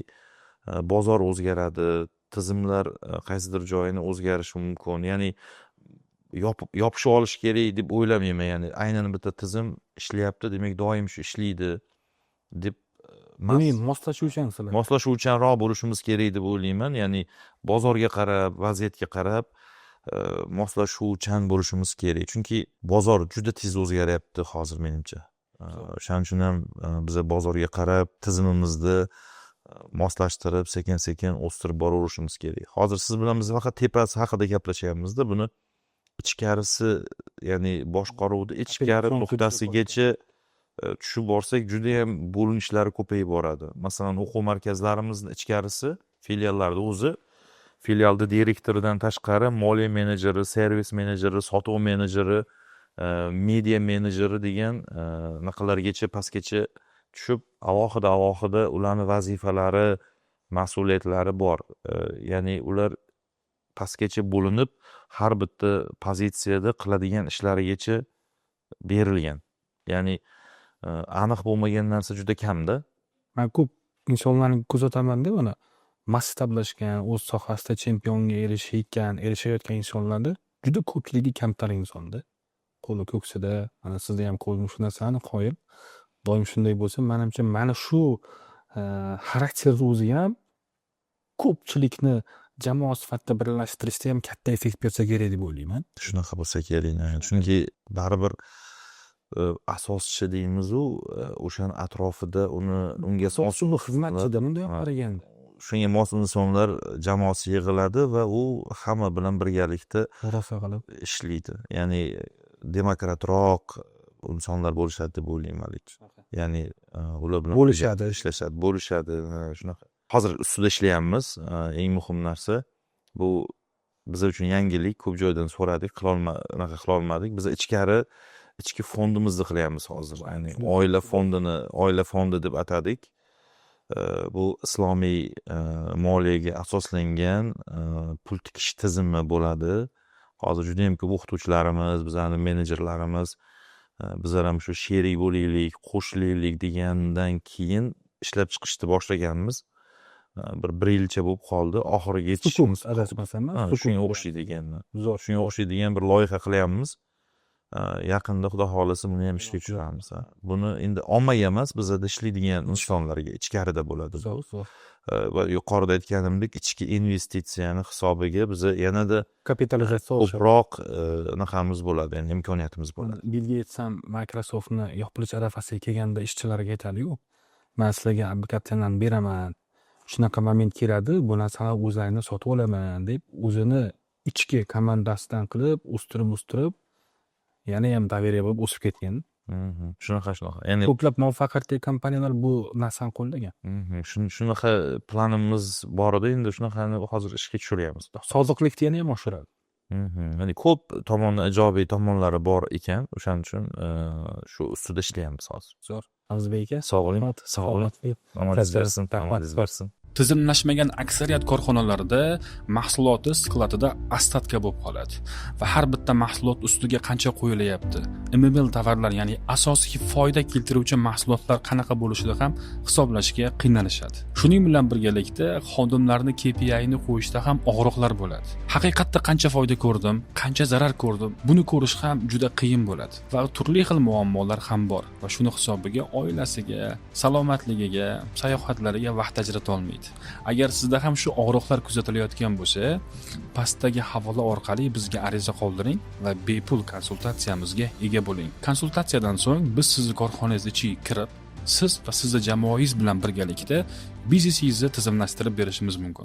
bozor o'zgaradi, tizimlar qaysidir joyini o'zgarishi mumkin. Ya'ni yopishib olish kerak deb o'ylamayman. Ya'ni aynan bitta tizim ishlayapti, demak doim shu ishlaydi deb moslashuvchansizlar. Moslashuvchanroq bo'lishimiz kerak deb o'ylayman. Ya'ni bozorga qarab, vaziyatga qarab moslashuvchan bo'lishimiz kerak. Chunki bozor juda tez o'zgaryapti hozir menimcha. O'shaning uchun ham biz bozorga qarab tizimimizni moslashtirib, sekin-sekin o'stirib boraverishimiz kerak. Hozir siz bilan biz faqat tepasi haqida gaplashyapmiz-da, buni ichkarisi, ya'ni boshqaruvni ichkari nuqtasigacha tushib borsak, juda ham bo'linishlari ko'payib boradi. Masalan, o'quv markazlarimizni ichkarisi, filiallarda o'zi, filialda direktoridan tashqari moliya menejeri, servis menejeri, sotuv menejeri, media menejeri degan naqalargacha pastgacha tushib, alohida ularni vazifalari, mas'uliyatlari bor. Ya'ni ular pastgacha bo'linib, har bitta pozitsiyada qiladigan ishlarigacha berilgan. Ya'ni aniq bo'lmagan narsa juda kamda. Men ko'p insonlarni kuzataman-da, mana maktablashgan, o'z sohasida chempionga erishayotgan insonlarda juda ko'pligi kamtar insonda. Qo'li ko'ksida, mana sizda ham ko'zim shu narsani qoyil. Doim shunday bo'lsa, menimcha mana shu xarakterni o'zi ham ko'pchilikni jamoa sifatida birlashtirishda ham katta effekt bersa kerak deb o'ylayman. Shunaqa bo'lsa kerak. Chunki baribir asoschi deymiz-u, o'shan atrofida unga asoschi xizmatchida bunday qaraganda. Shunga mos insonlar jamoasi yig'iladi va u hamma bilan birgalikda rosa qilib ishlaydi. Ya'ni demokratroq insonlar bo'lishadi deb o'ylayman. Ya'ni ular bilan bo'lishadi, shunaqa. Hozir ustida ishlayapmiz. Eng muhim narsa bu biz uchun yangilik, ko'p joydan so'radik, qilolmadik. Biz ichki fondimizni qilyapmiz hozir. Ya'ni oila fondi deb atadik. Bu islomiy moliyaga asoslangan pul tikish tizimi bo'ladi. Hozir juda ham ko'p o'qituvchilarimiz, bizlarning menejerlarimiz bizlar ham shu sherik bo'laylik, qo'shilaylik degandan keyin ishlab chiqishni boshlaganmiz. Bir yilcha bo'lib qoldi. Oxiriga yetishimiz adashmasam, shunga o'xshaydigan bir loyiha qilyapmiz. Yaqinda xudo xolasa buni ham ishga tushiramiz. Buni endi ommaga emas, bizda ishlaydigan insonlarga ichkarida bo'ladi. Va yuqorida aytganimdek, ichki investitsiyani hisobiga biz yanada kapitalizatsiya ko'proq naqamiz bo'ladi, ya'ni imkoniyatimiz bo'ladi. Bill Gates ham Microsoftni yopilish arafasiga kelganda ishchilariga aytadi-ku, men sizlarga applikasiyalarni beraman, shunaqa moment keladi, bu narsalar o'zlaringni sotib olaman deb o'zini ichki komandasidan qilib, o'stirib yana ham daveriya bo'lib o'sib ketgan. Shunaqa. Ya'ni ko'plab muvaffaqiyatli kompaniyalar bu narsani qo'llagan. Shunaqa planimiz bor edi, endi shunaqani hozir ishga tushiryapmiz. Sodiqlikni yana ham oshiradi. Ya'ni ko'p ijobiy tomonlari bor ekan, o'shaning uchun shu ustida ishlayapmiz hozir. Zo'r. Azizbek aka, sog' bo'ling. Omadingiz bersin. Tizimlashmagan aksariyat korxonalarda mahsuloti skladida ostatka bo'lib qoladi va har bitta mahsulot ustiga qancha qo'yilyapti, MML tovarlar, ya'ni asosiy foyda keltiruvchi mahsulotlar qanaqa bo'lishida ham hisoblashga qiynalishadi. Shuning bilan birgalikda xodimlarni KPI'ni qo'yishda ham og'riqlar bo'ladi. Haqiqatda qancha foyda ko'rdim, qancha zarar ko'rdim, buni ko'rish ham juda qiyin bo'ladi va turli xil muammolar ham bor va shuni hisobiga oilasiga, salomatligiga, sayohatlariga vaqt ajrata olmaydi. Agar sizda ham shu og'riqlar kuzatilayotgan bo'lsa, pastdagi havola orqali bizga ariza qoldiring va bepul konsultatsiyamizga ega bo'ling. Konsultatsiyadan so'ng biz sizni korxonangiz ichiga kirib, siz va sizni jamoangiz bilan birgalikda biznesingizni tizimlashtirib berishimiz mumkin.